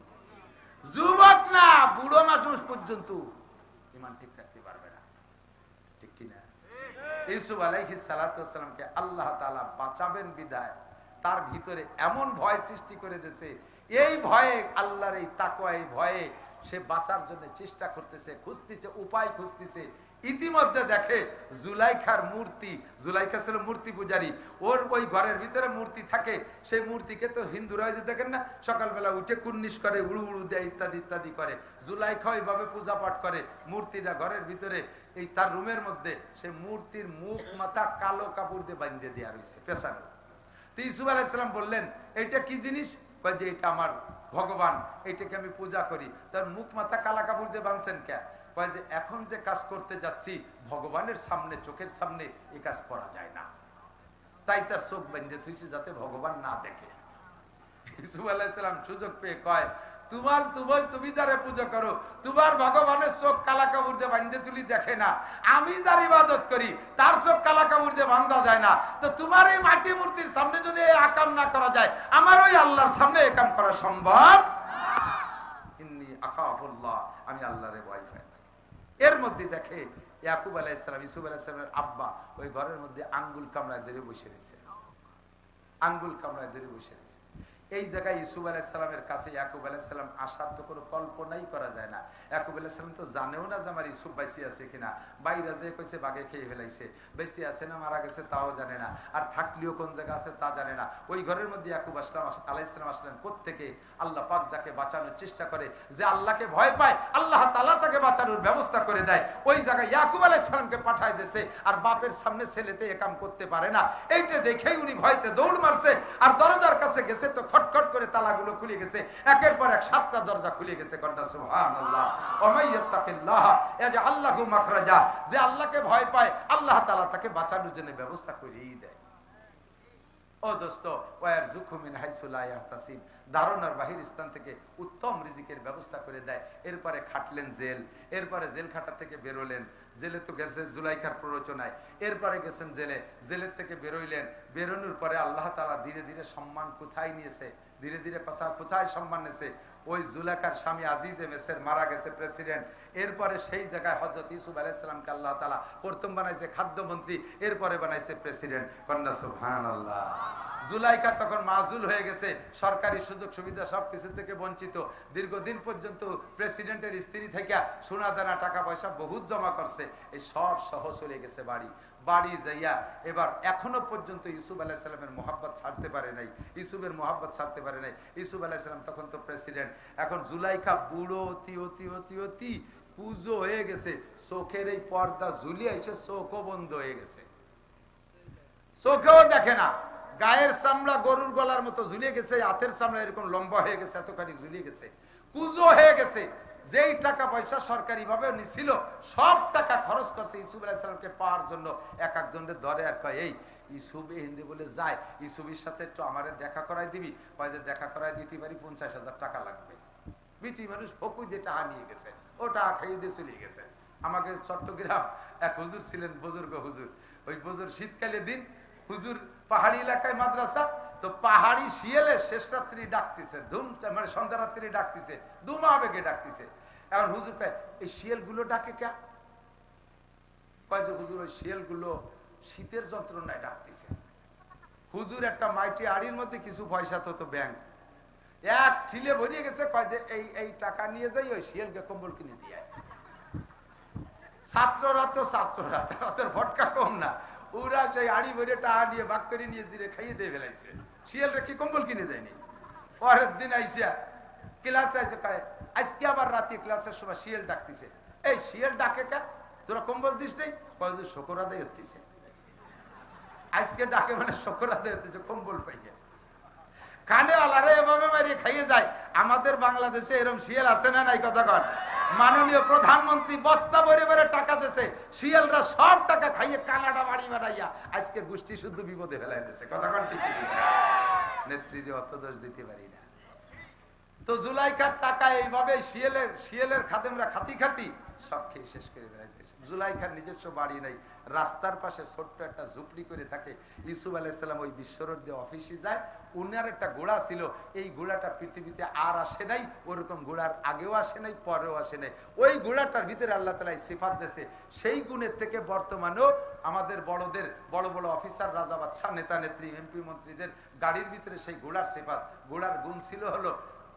যুবক না, বুড়ো মানুষ পর্যন্ত ইমান ঠিক রাখতে পারবে না, ঠিক কিনা? ইউসুফ আলাইহিস সালাতু ওয়াস সালামকে আল্লাহ তাআলা বাঁচাবেন বিদায় তার ভিতরে এমন ভয় সৃষ্টি করে দিয়েছে, এই ভয়ে, আল্লাহর এই তাকওয়া, এই ভয়ে সে বাঁচার জন্য চেষ্টা করতেছে, খুঁজতেছে, উপায় খুঁজতেছে। ইতিমধ্যে দেখে জুলাইখার মূর্তি, জুলাইখা ছিল মূর্তি পূজারী, ওর ওই ঘরের ভিতরে মূর্তি থাকে, সেই মূর্তিকে তো হিন্দুরা যে দেখেন না, সকালবেলা উঠে কুর্নিশ করে, উড়ু উড়ু দেয়, ইত্যাদি ইত্যাদি করে। জুলাইখা ওইভাবে পূজা পাঠ করে, মূর্তিটা ঘরের ভিতরে এই তার রুমের মধ্যে, সেই মূর্তির মুখ মাথা কালো কাপড় দিয়ে বাঁধিয়ে দেওয়া রয়েছে পেছানো। তো ইউসুফ আলাইহিস সালাম বললেন, এটা কি জিনিস? যে এটা আমার ভগবান, এটাকে আমি পূজা করি। তার মুখ মাথা কালা কাপড় দিয়ে বাঁধছেন কে? কয় যে এখন যে কাজ করতে যাচ্ছি ভগবানের সামনে, চোখের সামনে এই কাজ করা যায় না, তাই তার চোখ বেঁধে থইছে যাতে ভগবান না দেখে। ইউসুফ আলাইহিস সালাম সুযোগ পেয়ে কয়, তুমি যারে পূজা করো, তোমার ভগবানের চোখ কালা কাপড় দিয়ে বাঁধে তুলি দেখে না, আমি যার ইবাদত করি তার চোখ কালা কাপড় দিয়ে বাঁধা যায় না। তো তোমার এই মাটি মূর্তির সামনে যদি এই আকাম না করা যায়, আমার ওই আল্লাহর সামনে এই কাম করা সম্ভব? ইন্নী আখাফুল্লাহ, আমি আল্লাহরে ভয় পাই। এর মধ্যে দেখে ইয়াকুব আলাইহিস সালাম, ইউসুফ আলাইহিস সালামের আব্বা ওই ঘরের মধ্যে আঙ্গুল কামড়ায় ধরে বসে রয়েছে, আঙ্গুল কামড়ায় ধরে বসে রয়েছে। এই জায়গায় ইউসুফ আলাইহিস সালামের কাছে ইয়াকুব আলাইহিস সালাম আসার তো কোনো কল্পনাই করা যায় না। ইয়াকুব আলাইহিস সালাম তো জানেও না যে আমার ইউসুফ বাইসে আছে কিনা, বাইরে যে কইছে বাগে খেয়ে ফেলাইছে, বেঁচে আছে না মারা গেছে তাও জানে না, আর থাকলেও কোন জায়গা আছে তা জানে না। ওই ঘরের মধ্যে ইয়াকুব আলাইহিস সালাম আসলেন কোত্থেকে? আল্লাহ পাক যাকে বাঁচানোর চেষ্টা করে, যে আল্লাহকে ভয় পায়, আল্লাহ তাআলা তাকে বাঁচানোর ব্যবস্থা করে দেয়। ওই জায়গায় ইয়াকুব আলাইহিস সালামকে পাঠায় দিয়েছে, আর বাপের সামনে ছেলেতে এ কাম করতে পারে না। এইটা দেখেই উনি ভয়তে দৌড় মারছে, আর দরজার কাছে গেছে তো খটখট করে তালাগুলো খুলে গেছে, একের পর এক 7টা দরজা খুলে গেছে। কন্যা সুবহানাল্লাহ, ওমাইয়াত্তাকিল্লাহ ইয়াজআল লাহু মাখরাজা, যে আল্লাহকে ভয় পায় আল্লাহ তাআলা তাকে বাঁচানোর জন্য ব্যবস্থা করেই দেয়। ও দোস্ত, ওয়ারযুকহু মিন হাইসু লা ইয়াহতাসিব, দারুণার বাহির স্থান থেকে উত্তম রিজিকের ব্যবস্থা করে দেয়। এরপরে খাটলেন জেল, এরপরে জেল খাটা থেকে বেরোলেন, জেলে তো গেছে জুলাইখার প্ররোচনায়, এরপরে গেছেন জেলে, জেলের থেকে বেরোইলেন। বেরোনোর পরে আল্লাহ তাআলা ধীরে ধীরে সম্মান কোথায় নিয়েছে, ধীরে ধীরে কোথায় সম্মান নিয়েছে। ওই জুলাইখার স্বামী আজিজে মেসের মারা গেছে প্রেসিডেন্ট, এরপরে সেই জায়গায় হযরত ইউসুফ আলাইহিস সালামকে আল্লাহ তাআলা প্রথম বানাইছে খাদ্যমন্ত্রী, এরপরে বানাইছে প্রেসিডেন্ট। কন্যা সুবহানাল্লাহ। জুলাইখা তখন মাজুল হয়ে গেছে, সরকারি সুযোগ সুবিধা সবকিছু থেকে বঞ্চিত। দীর্ঘদিন পর্যন্ত প্রেসিডেন্টের স্ত্রী থেকে সোনা দানা টাকা পয়সা বহুত জমা করছে, এই সব সহ চলে গেছে বাড়ি। বাড়ি যাইয়া এবার এখনো পর্যন্ত ইউসুফ আলাইহিস সালামের মোহাব্বত ছাড়তে পারে নাই, ইউসুফের মোহাব্বত ছাড়তে পারে নাই। ইউসুফ আলাইহিস সালাম তখন তো প্রেসিডেন্ট, এখন জুলাইখা বুড়ো অতি অতি অতি অতি কুজো হয়ে গেছে, চোখের এই পর্দা ঝুলিয়ে এসে চোখও বন্ধ হয়ে গেছে, চোখেও দেখে না, গায়ের চামড়া গরুর গলার মতো ঝুলিয়ে গেছে, হাতের চামড়া এরকম লম্বা হয়ে গেছে, এতখানি ঝুলিয়ে গেছে, কুজো হয়ে গেছে। যেই টাকা পয়সা সরকারি ভাবে নিছিল সব টাকা খরচ করছে ইউসুফ আলাইহিস সালামকে পাওয়ার জন্য। এক একজনের ধরে আর কয়, এই ইউসুফ হিন্দি বলে যায়, ইউসুফের সাথে একটু আমারে দেখা করাই দিবি? কয় যে দেখা করাই দিতে পারি, 50,000 টাকা লাগবে। বিটি মানুষ ফকুই দিয়ে টাকা নিয়ে গেছে, ও টাকা খাইয়ে দিয়ে চলে গেছে। আমাকে চট্টগ্রাম এক হুজুর ছিলেন, বুজুর্গ হুজুর। ওই বুজুর শীতকালে দিন হুজুর পাহাড়ি এলাকায় মাদ্রাসা, তো পাহাড়ি শিয়ালে শেষ রাত্রি ডাকতেছে, ধুম মানে সন্ধ্যা রাত্রি ডাকতেছে, ধুমা বেগে ডাকতেছে। এখন হুজুর কয় এই শিয়াল গুলো ডাকে কে? কয় যে হুজুর ওই শিয়াল গুলো শীতের যন্ত্রণায় ডাকতেছে। হুজুর একটা মাইটি আড়ির মধ্যে কিছু পয়সা তো ব্যাংক এক ঠিলে ভরিয়ে গেছে, কয় যে এই টাকা নিয়ে যাই ওই শিয়ালকে কম্বল কিনে দিয়ে। ছাত্ররা তো ছাত্ররা, তাদের ভটকা কম না, ওরা সেই আড়ি ভরে টাকা নিয়ে ভাগ করে নিয়ে জিরে খাইয়ে দিয়ে ফেলাইছে। শিয়ালটা কি কম্বল কিনে দেয়নি? পরের দিন আইসা ক্লাসে আইসে কয় আজকে আবার রাতে ক্লাসের সময় শিয়াল ডাকতেছে। এই শিয়াল ডাকে কে? তোরা কম্বল দিস নেই? কয় যে শকর আদায় হতেছে। আজকে ডাকে মানে শকর আদায় হতেছে, কম্বল পাইয়ে কানে আলারে এভাবে মারিয়ে খাইয়ে যায়। আমাদের বাংলাদেশে এরকম শিয়াল আছে না নাই? কথা কন। মাননীয় প্রধানমন্ত্রী বস্তা ভরে ভরে টাকা দিয়েছে, শিয়ালরা সব টাকা খাইয়ে কানাডা বাড়ি বাড়াইয়া আজকে গোষ্ঠী শুদ্ধ বিপদে ফেলাই দিয়েছে। কথা কন ঠিক? নেত্রীরে অত দোষ দিতে পারি না। তো জুলাইখার টাকা এইভাবে শিয়ালের খাদেমরা খাতি খাতি সব খেয়ে শেষ করে বেড়াইছে। জুলাইখার নিজস্ব বাড়ি নাই, রাস্তার পাশে ছোট্ট একটা ঝুপড়ি করে থাকে। ইউসুফ আলাইহিস ওই বিশ্বরোড দিয়ে অফিসে যায়। উনার একটা ঘোড়া ছিল, এই ঘোড়াটা পৃথিবীতে আর আসে নাই, ওরকম ঘোড়ার আগেও আসে নাই, পরেও আসে নাই। ওই ঘোড়াটার ভিতরে আল্লাহ তাআলা সিফাত দিয়েছে, সেই গুণের থেকে বর্তমানেও আমাদের বড়দের বড় বড় অফিসার, রাজা বাদশা, নেতা নেত্রী, এমপি মন্ত্রীদের গাড়ির ভিতরে সেই ঘোড়ার সিফাত। ঘোড়ার গুণ ছিল হলো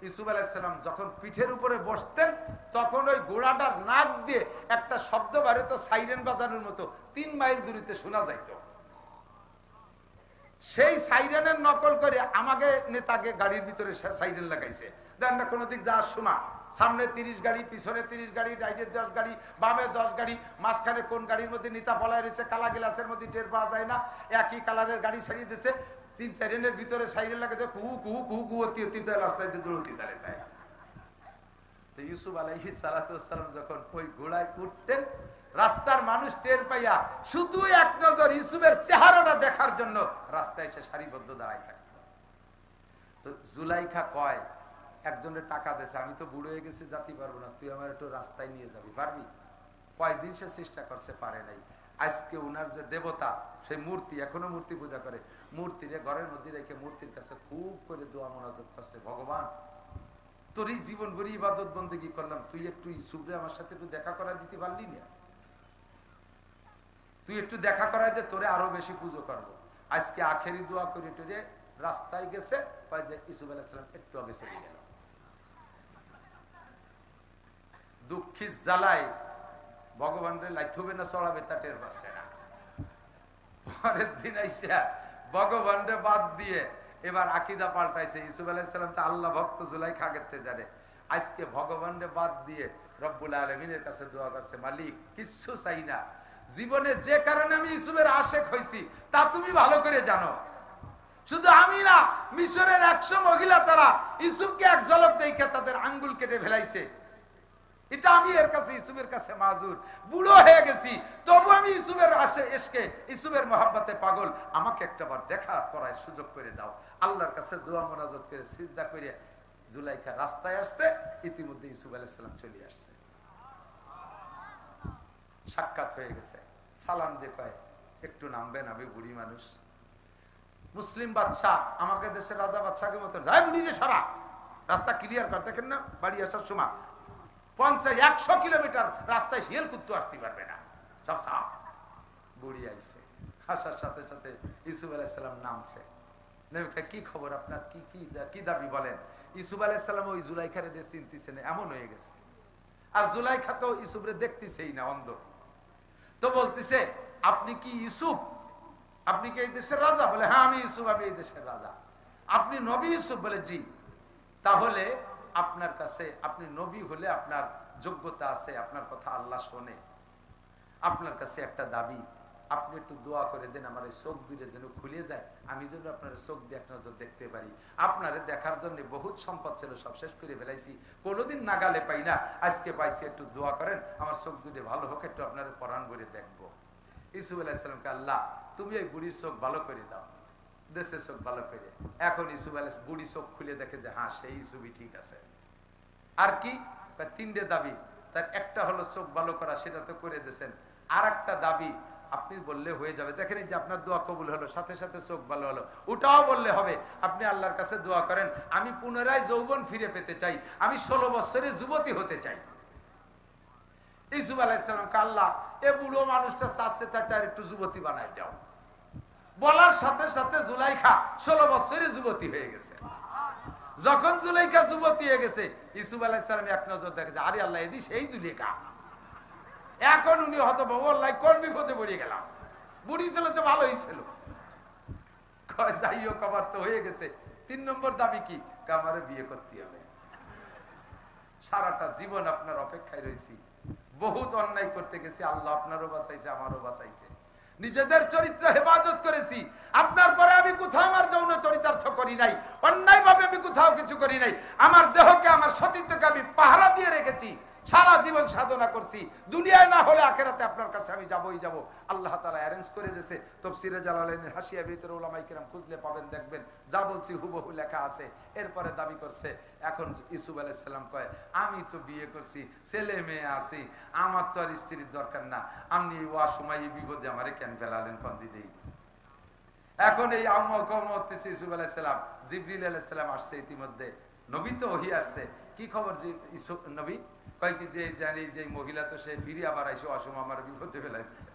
ইউসুফ আলাইহিস সালাম যখন পিঠের উপরে বসতেন তখন ওই ঘোড়াটার নাক দিয়ে একটা শব্দ বাড়িত, সাইরেন বাজানোর মতো 3 মাইল দূরিতে শোনা যাইত। সেই সাইরেনের নকল করে আমাকে নেতাকে গাড়ির ভিতরে সাইরেন লাগাইছে। দেন না কোনো দিক যাওয়ার সময় সামনে 30 গাড়ি, পিছনে 30 গাড়ি, ডাইনে 10 গাড়ি, বামে 10 গাড়ি, মাঝখানে কোন গাড়ির মধ্যে নেতা পলায় রয়েছে কালা গ্লাসের মধ্যে টের পাওয়া যায় না। একই কালারের গাড়ি ছাড়িয়ে দিচ্ছে, 3 সাইরেনের ভিতরে সাইরেন লাগাতে কুহু কুহু কুহু কুহু অতি অতি রাস্তায় দৌড়তি তারে তাই। তো ইউসুফ আলাইহিস সালাতু ওয়াস সালাম যখন ওই ঘোড়ায় উঠতেন, রাস্তার মানুষ টের পাইয়া শুধু এক নজর ইউসুফের চেহারাটা দেখার জন্য রাস্তায় এসে সারিবদ্ধ দাঁড়ায় থাকতো। তো জুলাইখা কয় একজনের টাকা দেছে, আমি তো বুড়ো হয়ে গেছি, যাতে পারবো না, তুই আমার একটু রাস্তায় নিয়ে যাবি, পারবি? কয়দিন সে চেষ্টা করছে, পারে নাই। আজকে উনার যে দেবতা, সেই মূর্তি, এখনো মূর্তি পূজা করে, মূর্তিরে ঘরের মধ্যে রেখে মূর্তির কাছে খুব করে দোয়া মোনাজাত করছে, ভগবান তোর এই জীবন ভরি ইবাদত বন্দেগী করলাম, তুই একটু ইউসুফরে আমার সাথে একটু দেখা করাই দিতে পারলি না? তুই একটু দেখা করাই দে, তোরে আরো বেশি পুজো করবো। আজকে আখেরি দোয়া করে টরে রাস্তায় গেছে, কয় যে ইউসুফ আলাইহিস সালাম একটু আগে চলে গেল। দুঃখী জ্বালায় ভগবানরে লাইথবে না চড়াবে তা টের পাচ্ছে না। পরের দিন আইসা ভগবানরে বাদ দিয়ে এবার আকীদা পাল্টাইছে। ইউসুফ আলাইহিস সালাম তো আল্লাহ ভক্ত, জুলাইখা আগেতে জানে। আজকে ভগবানরে বাদ দিয়ে রব্বুল আলামিনের কাছে দোয়া করছে, মালিক কিচ্ছু চাই না, জীবনে যে কারণে আমি ইউসুফের আশেক হইছি তা তুমি ভালো করে জানো। শুধু আমি না, মিশরের 100 মহিলা তারা ইউসুফকে এক ঝলক দেখে তাদের আঙ্গুল কেটে ফেলাইছে। এটা আমি এর কাছে, ইউসুফের কাছে মাজুর, বুড়ো হয়ে গেছি, তবু আমি ইউসুফের আশে এসকে, ইউসুফের মহাব্বতে পাগল, আমাকে একটাবার দেখা করার সুযোগ করে দাও। আল্লাহর কাছে দোয়া মোনাজাত করে সিজদা করে জুলাইখা রাস্তায় আসছে, ইতিমধ্যে ইউসুফ আলাইহিস সালাম চলে আসছে। সাক্ষাৎ হয়ে গেছে, সালাম দিয়ে কয় একটু নামবেন, আমি বুড়ি মানুষ। মুসলিম বাদশাহ আমাকে দেশের রাজা বাদশাকে মতো বুড়িরে সরা, রাস্তা ক্লিয়ার কর, দেখেন না বাড়ি আসার সময় 50-100 কিলোমিটার রাস্তায় শিয়াল কুত্তু আসতে পারবে না, সব সাপ। বুড়ি আইছে, আসার সাথে সাথে ইউসুফ আলাইহিস সালাম নামছে। কি খবর আপনার, কি দাবি বলেন? ইউসুফ আলাইহিস সালাম ওই জুলাইখারে দিয়ে চিনতেছে না, এমন হয়ে গেছে। আর জুলাইখা তো ইউসুফরে দেখতেছেই না, অন্ধ। তো বলতেছে, আপনি কি ইউসুফ? আপনি কি এই দেশের রাজা? বলে হ্যাঁ আমি ইউসুফ, আমি এই দেশের রাজা। আপনি নবী ইউসুফ? বলে জি। তাহলে আপনার কাছে, আপনি নবী হলে আপনার যোগ্যতা আছে, আপনার কথা আল্লাহ শোনে। আপনার কাছে একটা দাবি, আপনি একটু দোয়া করে দেন আমার এই চোখ দুটো যেন খুলে যায়, আমি যেন আপনার চোখ দিয়ে এক নজর দেখতে পারি। আপনারে দেখার জন্য বহুত সম্পদ ছিল, সব শেষ করে ফেলাইছি, কোনোদিন নাগালে পাই না, আজকে পাইছি, একটু দোয়া করেন আমার চোখ দুটো ভালো হোক, একটু আপনার পরাণ করে দেখবো। ইউসুফ আলাইহিস সালামকে, আল্লাহ তুমি এই বুড়ির চোখ ভালো করে দাও, দেশের চোখ ভালো করে। এখন ইউসুফ আলাইহিস বুড়ি চোখ খুলে দেখে যে হ্যাঁ সেই ইউসুফই ঠিক আছে। আর কি? তিনটে দাবি। তার একটা হলো চোখ ভালো করা, সেটা তো করে দিয়েছেন। আর একটা দাবি আপনি বললে হয়ে যাবে। দেখেন এই যে আপনার দোয়া কবুল হলো, সাথে সাথে চোখ ভালো হলো, ওটাও বললে হবে। আপনি আল্লাহর কাছে দোয়া করেন, আমি পুনরায় যৌবন ফিরে পেতে চাই, আমি 16 বছরে যুবতী হতে চাই। ইউসুফ আলাইহিস সালামকে আল্লাহ এ বুড়ো মানুষটা চাচ্ছে তার একটু যুবতী বানায় যাও। বলার সাথে সাথে জুলাইখা 16 বছরে যুবতী হয়ে গেছে। যখন জুলাইখা যুবতী হয়ে গেছে, ইউসুফ আলাইহিস সালাম এক নজর দেখেছে, আরে আল্লাহ এদি সেই জুলেখা। এখন উনি হতভম্ব, আল্লাহ কোন বিপদে পড়ে গেলাম, বুড়ি ছিল তো ভালোই ছিল। যাই হোক আবার তো হয়ে গেছে। 3 নম্বর দাবি কি? আমারে বিয়ে করতে হবে। সারাটা জীবন আপনার অপেক্ষায় রয়েছি, বহুত অন্যায় করতে গেছি, আল্লাহ আপনারও বাঁচাইছে আমারও বাঁচাইছে, নিজেদের চরিত্র হেফাজত করেছি। আপনার পরে আমি কোথাও আমার যৌন চরিতার্থ করি নাই, অন্যায় ভাবে আমি কোথাও কিছু করি নাই। আমার দেহকে, আমার সতীত্বকে আমি পাহারা দিয়ে রেখেছি, সারা জীবন সাধনা করছি। দুনিয়ায় না হলে আখিরাতে আপনার কাছে আমি যাবই যাব। আল্লাহ তাআলা অ্যারেঞ্জ করে দিয়েছে। তাফসীরে জালালাইনের হাসিয়া ভিতরে উলামায়ে কেরাম খুঁজলে পাবেন, দেখবেন যা বলছি হুবহু লেখা আছে। এরপরে দাবি করছে, এখন ইউসুফ আলাইহিস সালাম কয়, আমি তো বিয়ে করছি, ছেলে মেয়ে আছি, আমার তো আর স্ত্রীর দরকার না, আপনি ওয়া সময় এই বিপদে আমারে কেন ফেলালেন পন্দি দেই। এখন এই আমকমতেছে ইউসুফ আলাইহিস সালাম, জিবরিল আলাইহিস সালাম আসছে ইতিমধ্যে, নবী তো ওহী আসছে। কি খবর যে ইউসুফ নবী? কয় কি যে জানি যে মহিলা তো সে ফিরে আবার আইসো, অসময় আমার বিপদে ফেলাই দিচ্ছে।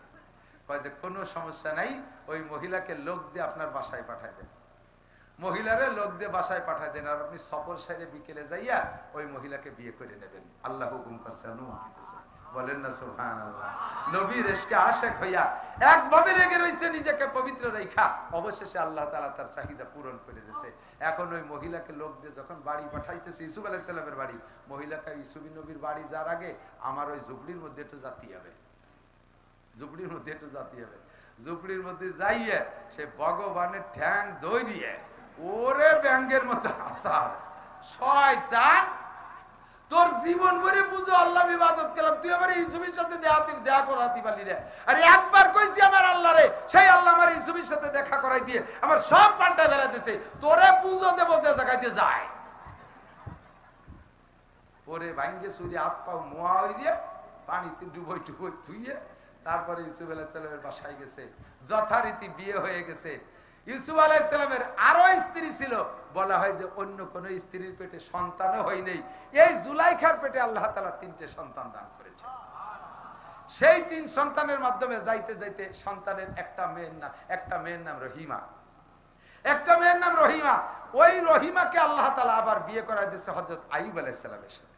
কয় যে কোনো সমস্যা নাই, ওই মহিলাকে লোক দিয়ে আপনার বাসায় পাঠায় দেন, মহিলারে লোক দিয়ে বাসায় পাঠায় দেন, আর আপনি সফর সাইরে বিকেলে যাইয়া ওই মহিলাকে বিয়ে করে নেবেন। আল্লাহ হুকুম করছে, অনুমতি দিতেছে। বলেন না সুবহানাল্লাহ। নবী রেশকে আশেক হইয়া একভাবে রেগে রইছে, নিজেকে পবিত্র রেখা, অবশেষে আল্লাহ তাআলা তার চাহিদা পূরণ করে দিয়েছে। এখন ওই মহিলাকে লোক দিয়ে যখন বাড়ি পাঠাইতেছে, ইউসুফ আলাইহিস সালামের বাড়ি, মহিলাকে ইউসুফ নবীর বাড়ি যার আগে আমার ওই ঝুপড়ির মধ্যে একটু জাতি হবে, ঝুপড়ির মধ্যে একটু জাতি হবে। ঝুপড়ির মধ্যে যাইয়ে সে ভগবানের ঠ্যাং দৌড়িয়ে ওরে ব্যাঙ্গের মতো আসার, শয়তান তোর জীবন ভরে বুঝো আল্লাহ ইবাদত করলাম, তুই আমার ইউসুফের সাথে দেখা করাতে পারলি রে। আরে একবার কইছি আমার আল্লাহ রে, সেই আল্লাহ আমার ইউসুফের সাথে দেখা করাই দিয়ে আমার সব পাল্টা ফেলে দিছে, তোরে পুজো দেবো যে জায়গাতে যায়। ওরে ভাঙ্গে চুরি হাত পাও মোয়া হইয়ে পানিতে ডুবই টুবই ধুইয়ে তারপরে ইউসুফ আলাইহিস সালামের বাসায় গেছে, যথারীতি বিয়ে হয়ে গেছে। ইউসুফ আলাইহিস সালামের আরো স্ত্রী ছিল, বলা হয় যে অন্য কোন স্ত্রীর পেটে সন্তানও হয় নাই, এই জুলাইখার পেটে আল্লাহ তাআলা 3টে সন্তান দান করেছে। সেই 3 সন্তানের মাধ্যমে যাইতে যাইতে সন্তানের একটা মেয়ের নাম রহিমা, একটা মেয়ের নাম রহিমা। ওই রহিমাকে আল্লাহ তাআলা আবার বিয়ে করাই দিয়েছে হযরত আইয়ুব আলাইহিস সালামের সাথে।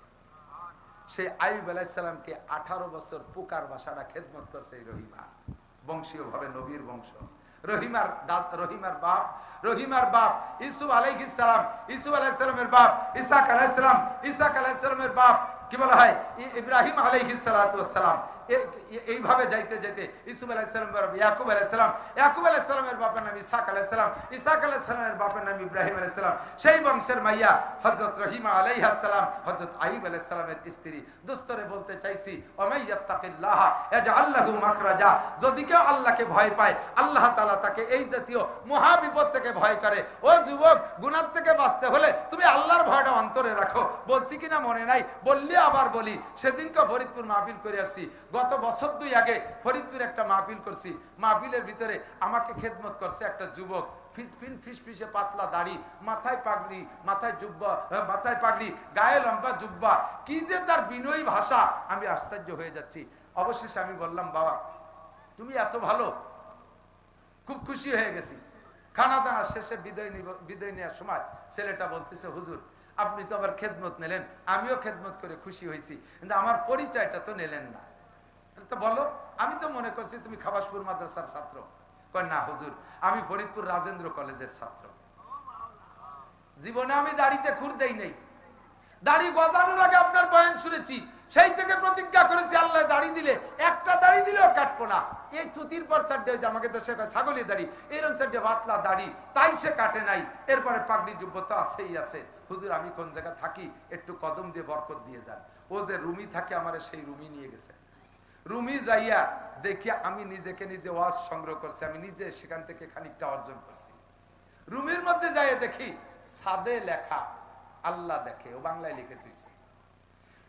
সেই আইয়ুব আলাইহিস সালামকে 18 বছর পুকার বাসাটা খেদমত করছে এই রহিমা, বংশীয় ভাবে নবীর বংশ। রহিমার বাপ ইউসুফ আলাইহিস সালাম, ইউসুফ আলাইহিস সালামের বাপ ইসহাক আলাইহিস সালাম, ইসহাক আলাইহিস সালামের বাপ কি বলা হয় ইব্রাহিম আলাইহিস সালাতু ওয়াস সালাম। এইভাবে যাইতে যাইতে ইউসুফ আলাইহিস সালামের বাপ ইয়াকুব আলাইহিস সালাম, ইয়াকুব আলাইহিস সালামের বাপের নাম ইসহাক আলাইহিস সালাম, ইসহাক আলাইহিস সালামের বাপের নাম ইব্রাহিম আলাইহিস সালাম। সেই বংশের মাইয়া হযরত রহিমা আলাইহিস সালাম, হযরত আইয়ুব আলাইহিস সালামের স্ত্রী। দোস্তরে বলতে চাইছি, ওমাইয়াত্তাকিল্লাহ ইয়াজআল লাহু মাখরাজা, যদি কেউ আল্লাহকে ভয় পায় আল্লাহ তাআলা তাকে এই জাতীয় মহা বিপদ থেকে ভয় করে। ও যুবক, গুনাহ থেকে বাঁচতে হলে তুমি আল্লাহর ভয়টা অন্তরে রাখো। বলছি কিনা মনে নাই, বললে আবার বলি। সেদিনকে ফরিদপুর মাহফিল করে আসছি, গত বছর 2 আগে ফরিদপুর একটা মাহফিল করছি। মাহফিলের ভিতরে আমাকে খেদমত করছে একটা যুবক, ফিসফিসে পাতলা দাড়ি, মাথায় পাগড়ি, মাথায় পাগড়ি, গায়ে লম্বা জুব্বা, কি যে তার বিনয়ী ভাষা, আমি আশ্চর্য হয়ে যাচ্ছি। অবশেষে আমি বললাম, বাবা তুমি এত ভালো, খুব খুশি হয়ে গেছি। খানা দানা শেষে বিদায় নেওয়ার সময় ছেলেটা বলতেছে, হুজুর আপনি তো আবার খেদমত নিলেন, আমিও খেদমত করে খুশি হয়েছি, কিন্তু আমার পরিচয়টা তো নিলেন না। তো বলো, আমি তো মনে করছি তুমি খাবাসপুর মাদ্রাসার ছাত্র। কয় না হুজুর, আমি ফরিদপুর রাজেন্দ্র কলেজের ছাত্র। জীবনে আমি দাড়িতে খুর দেই নাই, দাড়ি গজানোর আগে আপনার বয়ান শুনেছি, সেই থেকে প্রতিজ্ঞা করেছি আল্লাহ দাড়ি দিলে, একটা দাড়ি দিলেও কাটবো না। এই থুতির পর চারটে হয়েছে, আমাকে তো সে ছাগলের দাড়ি, এরকম চারটে পাতলা দাড়ি, তাই সে কাটে নাই। এরপরে পাগড়ি জুব্ব তো আছেই আছে। হুজুর আমি কোন জায়গা থাকি, একটু কদম দিয়ে বরকত দিয়ে যান। ও যে রুমি থাকে, আমার সেই রুমি নিয়ে গেছে। রুমি যাইয়া দেখি আমি নিজেকে নিজে ওয়াজ সংগ্রহ করছি, আমি নিজে সেখান থেকে খানিকটা অর্জন করছি। রুমির মধ্যে যাইয়া দেখি ছাদে লেখা আল্লাহ দেখে, ও বাংলায় লিখে দিয়েছে।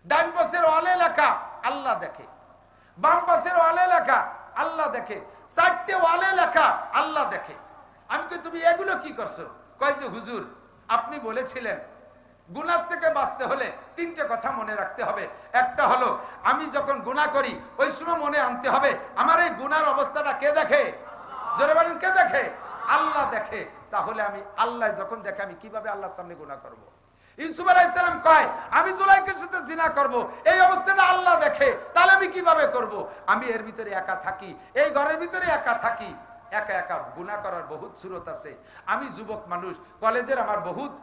ডান পাশের ওয়ালে লেখা আল্লাহ দেখে, বাম পাশের ওয়ালে লেখা আল্লাহ দেখে, 4টে ওয়ালে লেখা আল্লাহ দেখে। আমি কই তুমি এগুলো কি করছো? কয় যে হুজুর আপনি বলেছিলেন গুনাহ থেকে বাঁচতে হলে 3টে কথা মনে রাখতে হবে। একটা হলো আমি যখন গুনাহ করি ওই সময় মনে আনতে হবে আমার এই গুনার অবস্থাটা কে দেখে? জোরে বলেন কে দেখে? আল্লাহ দেখে। তাহলে আমি আল্লাহ যখন দেখে আমি কিভাবে আল্লাহর সামনে গুনাহ করব? ইউসুফ আলাইহিস সালাম কয় আমি জুলাইখার সাথে জিনা করব, এই অবস্থাটা আল্লাহ দেখে, তাহলে আমি কিভাবে করব? আমি এর ভিতরে একা থাকি, এই ঘরের ভিতরে একা থাকি, একা একা গুনাহ করার বহুত সুরত আছে। আমি যুবক মানুষ, কলেজের আমার বহুত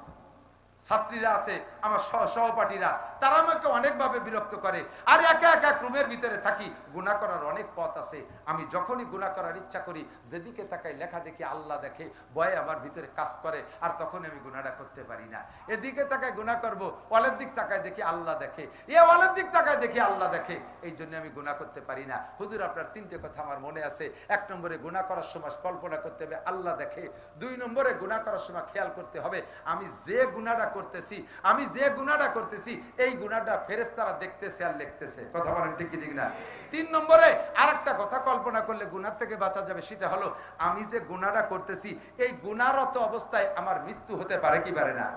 ছাত্রীরা আছে, আমার সহপাঠীরা, তারা আমাকে অনেকভাবে বিরক্ত করে। আর একা একা রুমের ভিতরে থাকি, গুনাহ করার অনেক পথ আছে। আমি যখনই গুনাহ করার ইচ্ছা করি, যেদিকে তাকাই লেখা দেখি আল্লাহ দেখে, ভয়ে আমার ভিতরে কাজ করে, আর তখন আমি গুনাহটা করতে পারি না। এদিকে তাকাই গুনাহ করব, ওয়ালের দিক তাকাই দেখি আল্লাহ দেখে, ওয়ালের দিক তাকাই দেখি আল্লাহ দেখে, এই জন্য আমি গুনাহ করতে পারি না। হুজুর আপনার 3টে কথা আমার মনে আছে। 1 নম্বরে গুনাহ করার সময় কল্পনা করতে হবে আল্লাহ দেখে। 2 নম্বরে গুনাহ করার সময় খেয়াল করতে হবে আমি যে গুনাহটা করতেছি, আমি যে গুনাহটা করতেছি এই গুনাহটা ফেরেশতারা দেখতেছে আর লিখতেছে। কথা বলেন ঠিক কি ঠিক না? 3 নম্বরে আরেকটা কথা কল্পনা করলে গুনাহ থেকে বাঁচা যাবে, সেটা হলো আমি যে গুনাহটা করতেছি এই গুনাহরত অবস্থায় আমার মৃত্যু হতে পারে কি পারে না?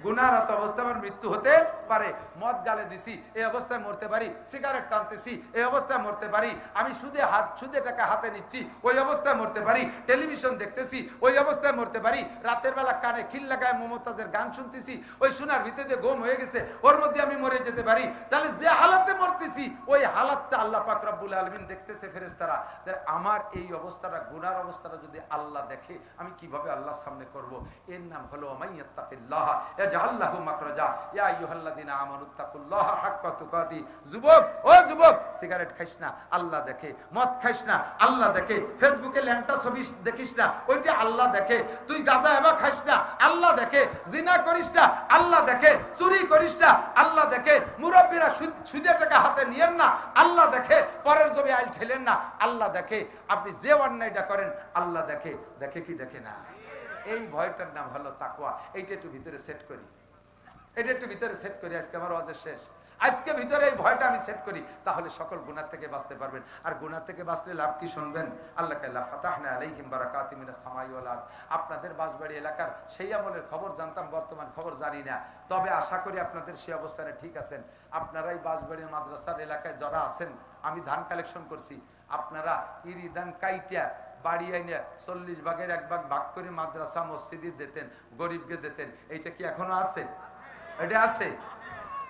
গুনাহরত অবস্থায় আমার মৃত্যু হতে পারে। মদ গালে দিছি এই অবস্থায় মরতে পারি, সিগারেট টানতেছি এই অবস্থায় মরতে পারি, আমি সুদে টাকা হাতে নিচ্ছি ওই অবস্থায় মরতে পারি, টেলিভিশন দেখতেছি ওই অবস্থায় মরতে পারি, রাতের বেলা কানে খিল লাগায় মমতাজের গান শুনতেছি, ওই শোনার ভিতরে গম হয়ে গেছে, ওর মধ্যে আমি মরে যেতে পারি। তাহলে যে হালাতে মরতেছি ওই হালাতটা আল্লাহ পাক রব্বুল আলামিন দেখতেছে, ফেরেশতারা। আমার এই অবস্থাটা গুনার অবস্থাটা যদি আল্লাহ দেখে আমি কিভাবে আল্লাহর সামনে করব? এর নাম হলো মাইয়াত্তাকিল্লাহ ইয়াজআল লাহু মাখরাজা ইয়া আইয়ুহাল্লাযিনা আমানুত্তাকুল্লাহা হাক্কা তুকাতি। যুবক, ও যুবক, সিগারেট খাইস না আল্লাহ দেখে, মদ খাইস না আল্লাহ দেখে, ফেসবুকে ল্যাংটা ছবি দেখিস না ওইটা আল্লাহ দেখে, তুই গাঁজা এবার খাইস না আল্লাহ দেখে, জিনা করিস না আল্লাহ দেখে, চুরি করিস না আল্লাহ দেখে, মুরব্বীরা সুদে টাকা হাতে নিয়েন না আল্লাহ দেখে, পরের জমি আইল ঠেলেন না আল্লাহ দেখে, আপনি যে অন্যায়টা করেন আল্লাহ দেখে। দেখে কি দেখে না? এই ভয়টার নাম হলো তাকওয়া। এইটা একটু ভিতরে সেট করি, এটা একটু ভিতরে সেট করি। আজকে আমার ওয়াজের শেষ, আজকে ভিতরে এই ভয়টা আমি সেট করি, তাহলে সকল গুনাহ থেকে বাঁচতে পারবেন। আর গুনাহ থেকে বাঁচলে লাভ কি শুনবেন? আল্লাহ কাল্লা ফাতাহনা আলাইহিম বারাকাতিম মিনাস সামাই ওয়াল আরদ। আপনাদের বাঁশবাড়ি এলাকার সেই আমলের খবর জানতাম, বর্তমান খবর জানি না, তবে আশা করি আপনাদের সেই অবস্থানে ঠিক আছেন। আপনারাই বাঁশবাড়ি মাদ্রাসার এলাকায় যারা আছেন, আমি ধান কালেকশন করছি, আপনারা ইরি ধান কাইটা বাড়ি আইনে 40 ভাগের 1 ভাগ ভাগ করে মাদ্রাসা মসজিদে দিতেন, গরিবকে দিতেন। এইটা কি এখনো আছে? এটা আছে।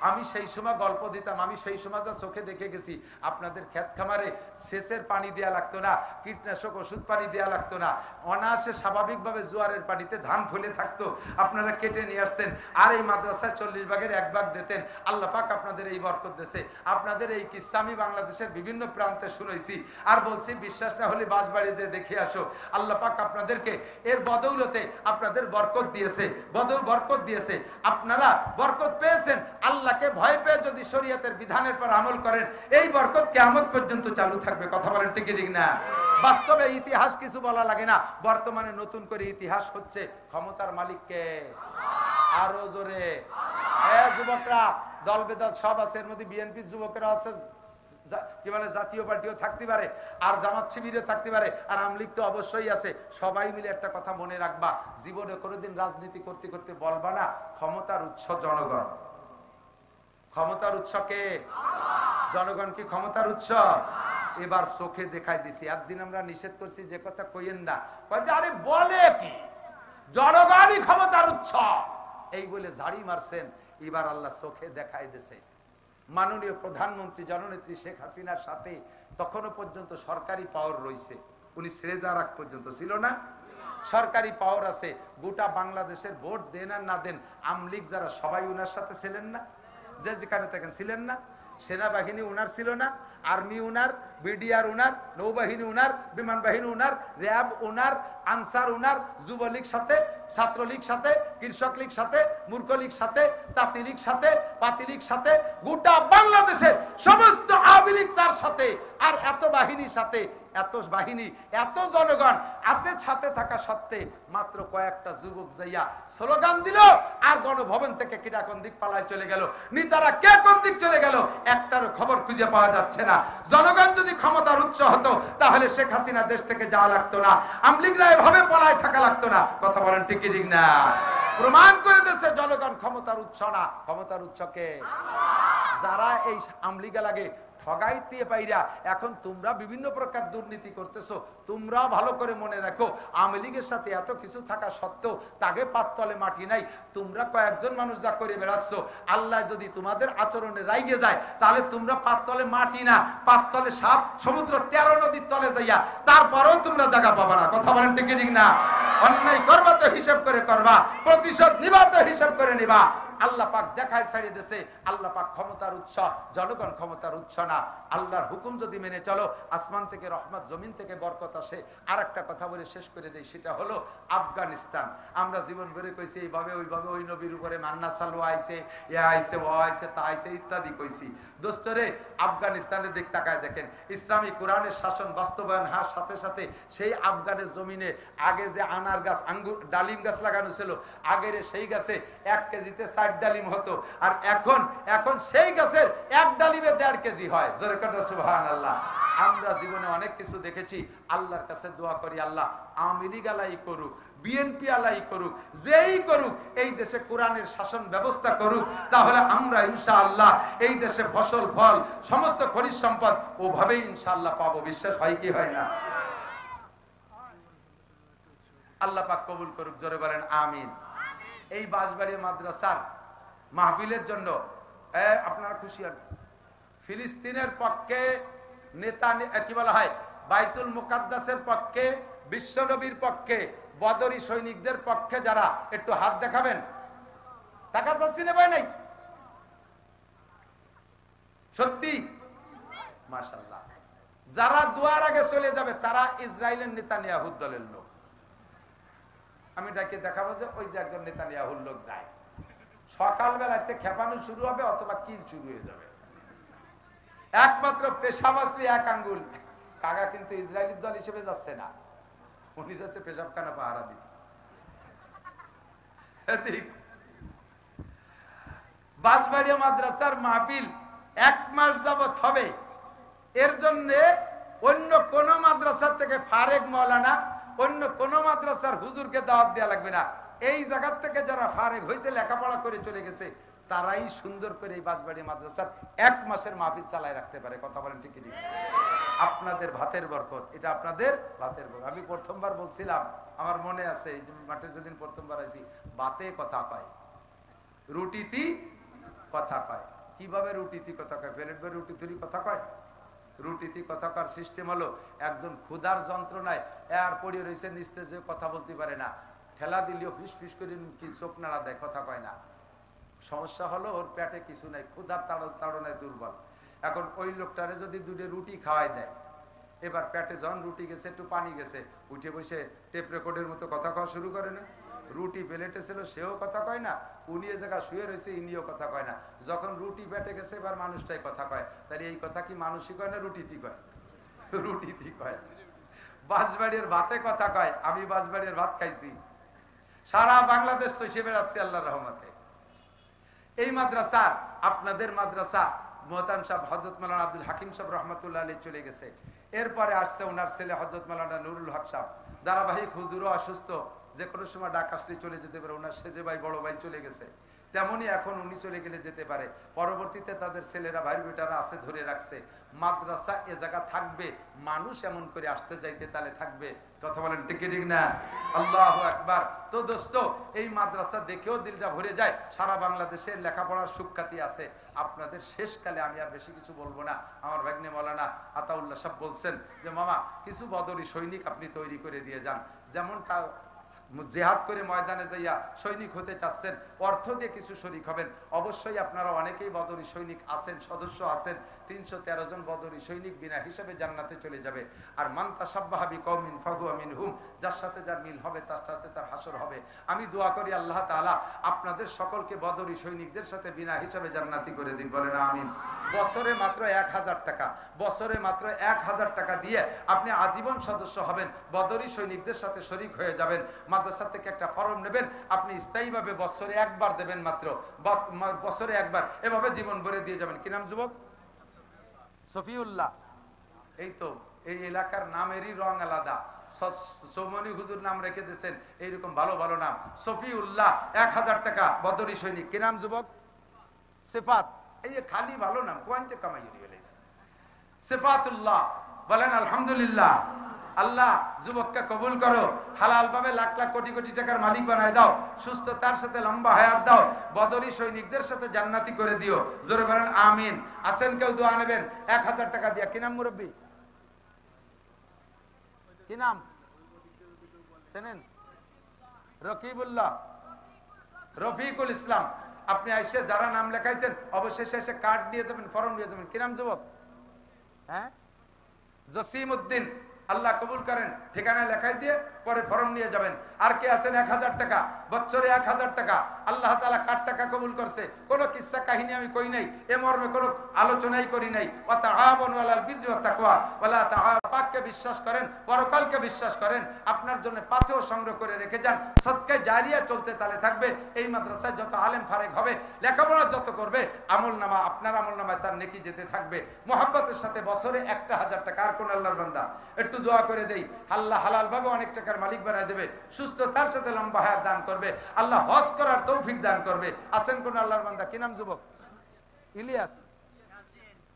আমি সেই সময় গল্প দিতাম, আমি সেই সময় যা চোখে দেখে গেছি, আপনাদের ক্ষেত খামারে সেচের পানি দেয়া লাগতো না, কীটনাশক ওষুধ পানি দেয়া লাগতো না, অনায়াসে স্বাভাবিকভাবে জোয়ারের পানিতে ধান ফলে থাকতো, আপনারা কেটে নিয়ে আসতেন, আর এই মাদ্রাসায় 40 ভাগের 1 ভাগ দিতেন। আল্লাহ পাক আপনাদের এই বরকত দিয়েছে। আপনাদের এই কিস্সা আমি বাংলাদেশের বিভিন্ন প্রান্তে শুনেছি, আর বলছি বিশ্বাস না হলে বাঁশবাড়ি যে দেখে আসো। আল্লাহ পাক আপনাদেরকে এর বদৌলতে আপনাদের বরকত দিয়েছে, বরকত দিয়েছে, আপনারা বরকত পেয়েছেন। আল্লাহকে ভয় পেয়ে যদি শরীয়তের বিধানের পর আমল করেন, এই বরকত কিয়ামত পর্যন্ত চালু থাকবে। কথা বলেন ঠিক ঠিক না? বাস্তবে ইতিহাস কিছু বলা লাগে না, বর্তমানে নতুন করে ইতিহাস হচ্ছে। ক্ষমতার মালিককে আরো জোরে যুবকরা দল বেদল সব আছে, এর মধ্যে বিএনপি যুবকরা আছে, কি বলে জাতীয় পার্টিও থাকতে পারে, আর জামাত শিবিরও থাকতে পারে, আর আওয়ামী লীগ তো অবশ্যই আছে। সবাই মিলে একটা কথা মনে রাখবা, জীবনে কোনোদিন রাজনীতি করতে করতে বলবা না ক্ষমতার উৎস জনগণ। ক্ষমতার উৎস কে? জনগণ কি ক্ষমতার উৎস? এবার চোখে দেখাই দিছি। একদিন আমরা নিষেধ করছি যে কথা কইেন না, আরে বলে কি জনগণই ক্ষমতার উৎস, এই বলে ঝাড়ি মারছেন। এবার আল্লাহ চোখে দেখাই দিছে। মাননীয় প্রধানমন্ত্রী জননেত্রী শেখ হাসিনার সাথে তখনও পর্যন্ত সরকারি পাওয়ার রয়েছে, উনি ছেড়ে যাওয়ার আগ পর্যন্ত ছিল না, সরকারি পাওয়ার আছে। গোটা বাংলাদেশের ভোট দেন আর না দেন, আওয়ামী লীগ যারা সবাই উনার সাথে ছিলেন না, যে যেখানে থাকেন ছিলেন না, সেনাবাহিনী উনার ছিল না, আর্মি উনার, বিডিআর উনার, নৌবাহিনী উনার, বিমান বাহিনী উনার, র্যাব উনার, আনসার উনার, যুবলীগ সাথে, ছাত্রলীগ সাথে, কৃষক লীগ সাথে, মূর্খ লীগ সাথে, তাঁতি লীগ সাথে, পাতি লীগ সাথে, গোটা বাংলাদেশের সমস্ত আওয়ামী লীগ তার সাথে, আর এত বাহিনীর সাথে এত বাহিনী, এত জনগণ হাতে ছাতে থাকা সত্ত্বে মাত্র কয়েকটা যুবক যাইয়া স্লোগান দিল, আর গণভবন থেকে কিনা কোন দিক পালায় চলে গেল, নেতারা কে কোন দিক চলে গেল, একটারও খবর খুঁজে পাওয়া যাচ্ছে না। জনগণ যদি ক্ষমতার উৎস হতো তাহলে শেখ হাসিনা দেশ থেকে যাওয়া লাগতো না, আওয়ামী লীগরা এভাবে পলায় থাকা লাগতো না। কথা বলেন ঠিক কি ঠিক না? প্রমাণ করে দিয়েছে জনগণ ক্ষমতার উৎস না, ক্ষমতার উৎসকে যারা এই আওয়ামী লীগ লাগে ঠগাইতে পাইরা এখন তোমরা বিভিন্ন প্রকার দুর্নীতি করতেছো। তোমরা ভালো করে মনে রাখো, আওয়ামী লীগের সাথে এত কিছু থাকা সত্ত্বেও তাকে পাততলে মাটি নাই। তোমরা কয়েকজন মানুষ যা করে বেড়াচ্ছ, আল্লাহ যদি তোমাদের আচরণে রাইগে যায় তাহলে তোমরা পাততলে মাটি না, পাততলে 7 সমুদ্র 13 নদীর তলে যাইয়া তারপরেও তোমরা জায়গা পাবা না। কথা বলেন ঠিক ঠিক না? অন্যায় করবা তো হিসাব করে করবা, প্রতিশোধ নিবা তো হিসাব করে নিবা। আল্লাহ পাক দেখায় ছাড়িয়ে দিয়েছে, আল্লাহ পাক ক্ষমতার উৎস, জনগণ ক্ষমতার উৎস না। আল্লাহর হুকুম যদি মেনে চলো, আসমান থেকে রহমত, জমিন থেকে বরকত আসে। আর একটা কথা বলে শেষ করে দেই, সেটা হলো আফগানিস্তান। আমরা জীবন ভরে কইছি এইভাবে ওইভাবে, ওই নবীর উপরে মান্না সালু আইছে, এ আইছে, ও আইছে, তা আইছে ইত্যাদি কইছি। দোস্তরে আফগানিস্তানের দিক তাকায় দেখেন, ইসলামী কোরআনের শাসন বাস্তবায়ন হওয়ার সাথে সাথে সেই আফগানের জমিনে আগে যে আনার গাছ, আঙ্গুর, ডালিম গাছ লাগানো ছিল, আগের সেই গাছে 1 কেজিতে 4 ডালিম হতো, আর এখন সেই গাছের 1 ডালিমে 1.5 কেজি হয়। জোরে কথা সুবহানাল্লাহ। আমরা জীবনে অনেক কিছু দেখেছি। আল্লাহর কাছে দোয়া করি, আল্লাহ আওয়ামী লীগ আলাই করুক, বিএনপি আলাই করুক, যেই করুক, এই দেশে কোরআনের শাসন ব্যবস্থা করুক, তাহলে আমরা ইনশাআল্লাহ এই দেশে ফসল, ফল, সমস্ত খনিজ সম্পদ ওভাবেই ইনশাআল্লাহ পাবো। বিশ্বাস হয় কি হয় না? আল্লাহ পাক কবুল করুক। জোরে বলেন আমিন। এই বাঁশবাড়ি মাদ্রাসার মাহফিলের জন্য আপনারা খুশি হন। ফিলিস্তিনের পক্ষে নেতা, কি বলা হয়, বাইতুল মুকাদ্দাসের পক্ষে, বিশ্বনবীর পক্ষে, বদরি সৈনিকদের পক্ষে যারা, একটু হাত দেখাবেন। টাকা চাচ্ছি না ভাই, নাই সত্যি মাশাআল্লাহ। যারা দুয়ার আগে চলে যাবে তারা ইসরায়েলের নেতানিয়াহুর দলের লোক। আমি ডাকে দেখাবো যে ওই যে একজন নেতানিয়াহুর লোক যায়, সকালবেলাতে খেপানো শুরু হবে অথবা কিল শুরু হয়ে যাবে। একমাত্র পেশাব আসলে 1 আঙ্গুল। কাকা কিন্তু ইসরায়েলের দল হিসেবে যাচ্ছে না, উনি যাচ্ছে পেশাবখানা পাহারা দিতে। বাঁশবাড়িয়া মাদ্রাসার মাহফিল 1 মাস যাবত হবে। এর জন্য অন্য কোন মাদ্রাসার থেকে ফারেক মাওলানা, অন্য কোন মাদ্রাসার হুজুরকে দাওয়াত দেওয়া লাগবে না। এই জায়গা থেকে যারা ফারেক হয়েছে, লেখাপড়া করে চলে গেছে, তারাই সুন্দর করে এই বাঁশবাড়ি মাদ্রাসার 1 মাসের মাহফিল চালায় রাখতে পারে। কথা বলেন ঠিক ঠিক? আপনাদের ভাতের বরকত, এটা আপনাদের ভাতের বরকত। আমি প্রথমবার বলছিলাম, আমার মনে আছে, এই মাঠে যেদিন প্রথমবার আইছি, বাতে কথা কয়, রুটিতি কথা কয়। কিভাবে রুটিতি কথা কয়? প্লেট ভরে রুটি তৈরি কথা কয়? রুটিতি কথা কর সিস্টেম হলো, একজন ক্ষুধার যন্ত্রণায় এর পড়ে রয়েছে, নিস্তে যে কথা বলতে পারে না, ঠেলা দিলেও ফিস ফিস করে চোখ নাড়া দেয়, কথা কয় না। সমস্যা হলো ওর পেটে কিছু নাই, ক্ষুধার তাড়নায় দুর্বল। এখন ওই লোকটারে যদি 2টা রুটি খাওয়াই দেয়, এবার পেটে যখন রুটি গেছে, একটু পানি গেছে, উঠে বসে টেপ রেকর্ডের মতো কথা কওয়া শুরু করে না। রুটি প্লেটে ছিল, সেও কথা কয় না, উনি এ জায়গা শুয়ে রয়েছে, ইনিও কথা কয় না। যখন রুটি পেটে গেছে, এবার মানুষটাই কথা কয়। তাহলে এই কথা কি মানুষই কয় না রুটিতি কয়? রুটিতি কয়। বাঁশবাড়ির ভাতে কথা কয়। আমি বাঁশবাড়ির ভাত খাইছি, সারা বাংলাদেশ চষে বেড়াচ্ছি আল্লাহর রহমতে। এই মাদ্রাসার, আপনাদের মাদ্রাসা মোহতাম সাহেব হযরত মাওলানা আব্দুল হাকিম সাহেব রহমাতুল্লাহ আলাইহি চলে গেছে। এরপরে আসছে ওনার ছেলে হযরত মাওলানা নুরুল হক সাহেব। ধারাবাহিক হুজুরও অসুস্থ, যে কোনো সময় ডাক আসলে চলে যেতে পারে। ওনার সেজে ভাই, বড় ভাই চলে গেছে, তেমনি এখন উনি চলে গেলে যেতে পারে। পরবর্তীতে তাদের ছেলেরা, ভাই বেটারা আছে, ধরে রাখছে মাদ্রাসা এ জায়গা থাকবে, মানুষ এমন করে আসতে যাইতে তাহলে থাকবে। কথা বলেন ঠিক ঠিক না? আল্লাহু আকবার। তো দোস্ত, এই মাদ্রাসা দেখেও দিলটা ভরে যায়। সারা বাংলাদেশে লেখাপড়ার সুখ্যাতি আছে। আপনাদের শেষকালে আমি আর বেশি কিছু বলবো না। আমার ভাগ্নে মাওলানা আতাউল্লাহ সাহেব বলছেন যে মামা, কিছু বদরি সৈনিক আপনি তৈরি করে দিয়ে যান, যেমনটা জিহাদ করে ময়দানে যাইয়া সৈনিক হতে চাচ্ছেন, অর্থ দিয়ে কিছু শরিক হবেন, অবশ্যই আপনারা অনেকেই বদরি সৈনিক আছেন, সদস্য আছেন। 313 জন বদরি সৈনিক বিনা হিসাবে জান্নাতে চলে যাবে। আর মান তাশাব্বাহা বিকওমিন ফাহুয়া মিনহুম, যার সাথে যার মিল হবে তার সাথে তার হাসর হবে। আমি দোয়া করি আল্লাহ তাআলা আপনাদের সকলকে বদরি সৈনিকদের সাথে বিনা হিসাবে জান্নাতি করে দিন, বলেন আমিন। বছরে মাত্র 1000 টাকা, বছরে মাত্র 1000 টাকা দিয়ে আপনি আজীবন সদস্য হবেন, বদরি সৈনিকদের সাথে শরিক হয়ে যাবেন। মাদ্রাসা থেকে একটা ফরম নেবেন, আপনি স্থায়ীভাবে বছরে একবার দেবেন, মাত্র বছরে একবার, এভাবে জীবন ভরে দিয়ে যাবেন। কি নাম যুবক? সফিউল্লাহ। এই তো এই এলাকার নামেরই রং আলাদা। চৌমনি হুজুর নাম রেখে দিয়েছেন এইরকম ভালো ভালো নাম। সফিউল্লাহ 1000 টাকা বদরি সৈনিক। কি নাম যুবক? সিফাত। এই যে খালি ভালো নাম কোয়ান্তে কামাই ফেলেছে। সিফাতুল্লাহ, বলেন আলহামদুলিল্লাহ। আল্লাহ যুবককে কবুল করো, হালাল ভাবে লাখ লাখ কোটি কোটি টাকার মালিক বানায় দাও, সুস্থতার সাথে লম্বা হায়াত দাও, বদরি সৈনিকদের সাথে জান্নাতি করে দিও। জোরে বলেন আমিন। আছেন কেউ দোয়া নেবেন 1000 টাকা দিয়া? কি নাম মুরব্বী? কি নাম চেনেন? রকিবুল্লাহ, রফিকুল ইসলাম। আপনি এসে যারা নাম লেখাইছেন অবশেষে এসে কার্ড দিয়ে দেবেন, ফর্ম দিয়ে দেবেন। কি নাম যুবক? হ্যাঁ, জসিম উদ্দিন। আল্লাহ কবুল করেন, ঠিকানা লেখাই দিয়ে পরে ফর্ম নিয়ে যাবেন। আর কে আছেন 1000 টাকা, বছরে 1000 টাকা? আল্লাহ তাআলা কার টাকা কবুল করছে? কোনো কিসসা কাহিনী আমি কই নাই, এ মর্মে কোনো আলোচনাই করি নাই। ওয়া তাআওয়ানু আলাল বিররি ওয়াত তাকওয়া ওয়ালা পাককে বিশ্বাস করেন, পরকালকে বিশ্বাস করেন, আপনার জন্য পাথেও সংগ্রহ করে রেখে যান, সদকায়ে জারিয়া চলতে তালে থাকবে। এই মাদ্রাসায় যত আলেম ফারেক হবে, লেখাপড়া যত করবে, আমলনামা আপনার আমলনামায় তার নেকি যেতে থাকবে। মুহাব্বতের সাথে বছরে 1000 টাকা। আর কোন আল্লাহর বান্দা একটু দোয়া করে দেই, আল্লাহ হালাল ভাবে অনেক টাকার মালিক বানায় দেবে, সুস্থ তার সাথে লম্বা হায়াত দান করবে, আল্লাহ হজ করার তৌফিক দান করবে। আছেন কোন আল্লাহর বান্দা? কি নাম যুবক? ইলিয়াস,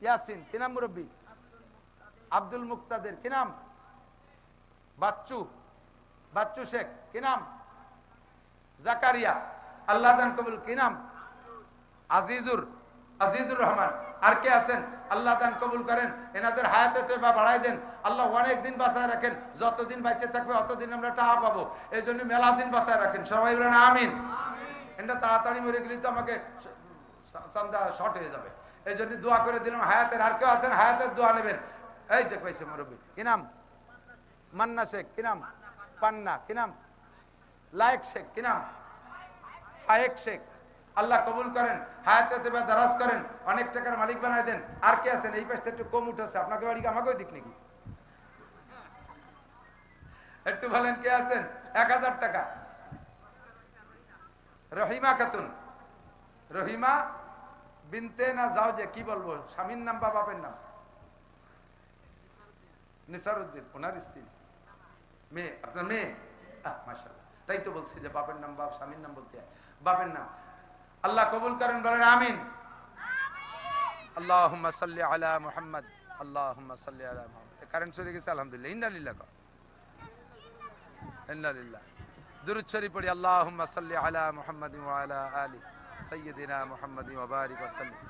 ইয়াসিন। কি নাম মুরব্বী? আব্দুল মুক্তাদের। কি নাম? বাচ্চু, বাচ্চু শেখ। কি নাম? জাকারিয়া। আল্লাহ দান কবুল। কি নাম? আজিজুর, আজিজুর রহমান। আর কে আছেন? আল্লাহ দান কবুল করেন, এনাদের হায়াতে তয়বা বাড়াই দেন, আল্লাহ অনেক দিন বাঁচায় রাখেন, যতদিন বেঁচে থাকবে অতদিন আমরা টাকা পাবো, এই জন্য মেলা দিন বাঁচায় রাখেন। সবাই বলেন আমিন। এটা তাড়াতাড়ি মরে গেলে তো আমাকে চান্দা শর্ট হয়ে যাবে, এই জন্য দোয়া করে দিলাম হায়াতের। আর কেউ আছেন হায়াতের দোয়া নেবেন? এই যে কইছে মুরব্বী। কি নাম? মান্না শেখ। কি নাম? পান্না। কি নাম? লায়েক শেখ। কি নাম? ফায়েক শেখ। আল্লাহ কবুল করেন, হায়াতে তয়বা দারাজ করেন, অনেক টাকার মালিক বানায় দেন। আর কে আছেন? এই পাশে একটু কম উঠেছে, আপনাকে বাড়ি আমাকেও দিক নাকি? একটু বলেন কে আছেন? 1000 টাকা। রহিমা খাতুন। রহিমা বিনতে না যাও যে, কি বলবো, স্বামীর নাম বা বাপের নাম? নিসারউদ্দিন, ওনার স্ত্রী, মেয়ে, আপনার মেয়ে। মাশাআল্লাহ, তাই তো বলছি যে বাপের নাম বাপ, স্বামীর নাম বলতে হয়, বাপের নাম। আল্লাহ কবুল করেন, বলেন আমিন। আল্লাহুম্মা সাল্লি আলা মুহাম্মদ, আল্লাহুম্মা সাল্লি আলা মুহাম্মদ। কারেন্ট চলে গেছে, আলহামদুলিল্লাহ। ইন্না লিল্লাহ, ইন্না লিল্লাহ। দুরূদ শরীফ পড়ি। আল্লাহুম্মা সাল্লি আলা মুহাম্মদ ওয়া আলা আলি সাইয়্যিদিনা মুহাম্মদ ওয়া বারিক ওয়া সাল্লিম।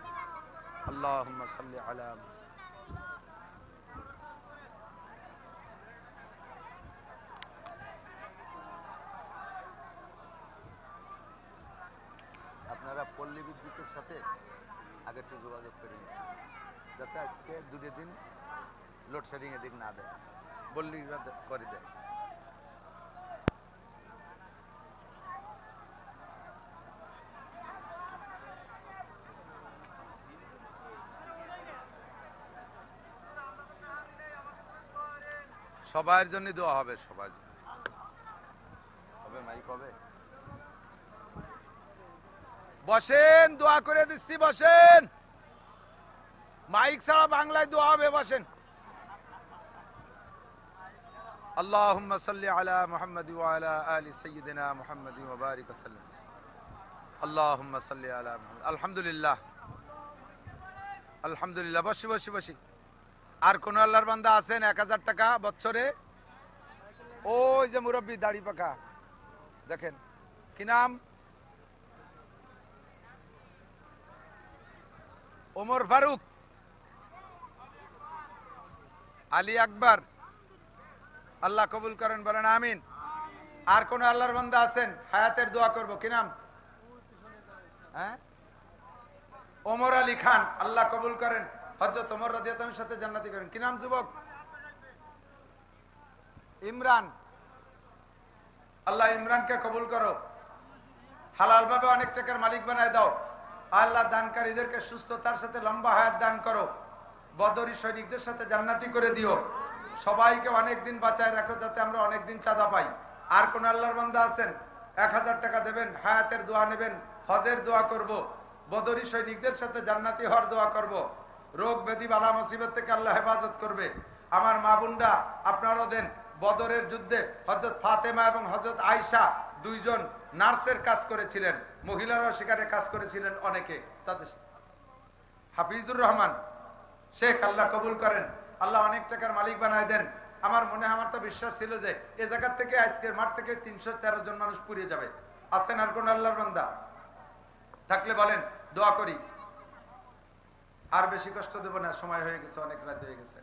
আল্লাহুম্মা সাল্লি আলা। আপনারা পল্লী বিদ্যুতের সাথে আগে একটু যোগাযোগ করে নিন, যাতে আজকে 2 দিন লোডশেডিং এদিক না দেয়, পল্লীরা করে দেয়। সবার জন্য দোয়া হবে, সবার হবে। মাইক হবে? বসেন, দোয়া করে দিচ্ছি, বসেন। মাইক ছাড়া বাংলায় দোয়া হবে, বসেন। আল্লাহুম্মা সাল্লি আলা মুহাম্মদ ওয়া আলা আলি সাইয়্যিদিনা মুহাম্মদ ওয়া বারিক ওয়া সাল্লিম। আল্লাহুম্মা সাল্লি আলা মুহাম্মদ। আলহামদুলিল্লাহ, আলহামদুলিল্লাহ। বসি বসি বসি। আর কোন আল্লাহর বান্দা আছেন 1000 টাকা বছরে? ওই যে মুরব্বী দাড়ি পাকা, দেখেন। কি নাম? ওমর ফারুক, আলী আকবর। আল্লাহ কবুল করেন, বলেন আমিন। আর কোন আল্লাহর বান্দা আছেন হায়াতের দোয়া করব? কি নাম? হ্যাঁ, ওমর আলী খান, আল্লাহ কবুল করেন। হযরত ওমর রাদিয়াল্লাহু আনহুর সাথে জান্নাতি করেন। কি নাম যুবক? ইমরান। আল্লাহ ইমরানকে কবুল করো, হালাল ভাবে অনেক টাকার মালিক বানায় দাও। আল্লাহ দানকারীদেরকে সুস্থতার সাথে লম্বা হায়াত দান করো। বদরি সৈনিকদের সাথে জান্নাতি করে দিও। সবাইকে অনেক দিন বাঁচায় রাখো যাতে আমরা অনেক দিন চাঁদা পাই। আর কোন আল্লাহর বান্দা আছেন 1000 টাকা দেবেন, হায়াতের দোয়া নেবেন, হজের দোয়া করব, বদরি সৈনিকদের সাথে জান্নাতি হওয়ার দোয়া করব, রোগ ব্যাধি বালা মুসিবত থেকে আল্লাহ হেফাজত করবে। আমার মা বোনরা আপনারাও দেন। বদরের যুদ্ধে হযরত ফাতেমা এবং হযরত আয়েশা দুইজন নার্সের কাজ করেছিলেন, মহিলারাও সেখানে কাজ করেছিলেন অনেকে। তাদের হাফিজুর রহমান শেখ, আল্লাহ কবুল করেন, আল্লাহ অনেক টাকার মালিক বানায় দেন। আমার তো বিশ্বাস ছিল যে এ জায়গা থেকে আজকের মাঠ থেকে 313 জন মানুষ পুড়িয়ে যাবে। আছেন আর কোন আল্লাহর বান্দা থাকলে বলেন, দোয়া করি। আর বেশি কষ্ট দেব না, সময় হয়ে গেছে, অনেক রাত হয়ে গেছে।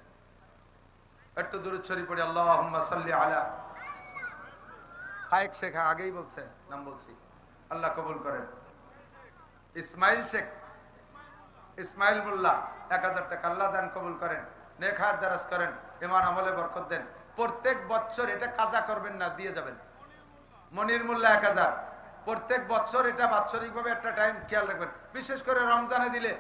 একটু দরুদ শরীফ পড়ি। আল্লাহুম্মা সাল্লি আলা ফায়েক শেখ, আগেই বলছে, নাম বলছি, আল্লাহ কবুল করেন। ইসমাইল শেখ, ইসমাইল মোল্লা 1000 টাকা, আল্লাহ দান কবুল করেন, নেক হায়াত দারাজ করেন, ঈমান আমলে বরকত দেন। প্রত্যেক বছর এটা কাজা করবেন না, দিয়ে যাবেন। মনির মোল্লা 1000, প্রত্যেক বছর এটা বাৎসরিকভাবে একটা টাইম খেয়াল রাখবেন। বিশেষ করে রমজানে দিলে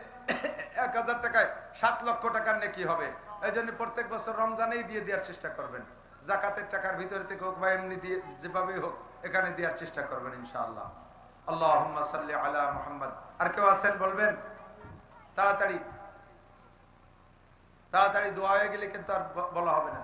1000 টাকায় 7 লক্ষ টাকার নেকি হবে। এই জন্য প্রত্যেক বছর রমজানেই দিয়ে দেওয়ার চেষ্টা করবেন। জাকাতের টাকার ভিতরে থেকে হোক বা এমনি দিয়ে যেভাবেই হোক এখানে দেওয়ার চেষ্টা করবেন ইনশাআল্লাহ। আল্লাহুম্মা সাল্লি আলা মুহাম্মদ। আর কেউ আছেন বলবেন? তাড়াতাড়ি তাড়াতাড়ি দোয়া হয়ে গেলে কিন্তু আর বলা হবে না।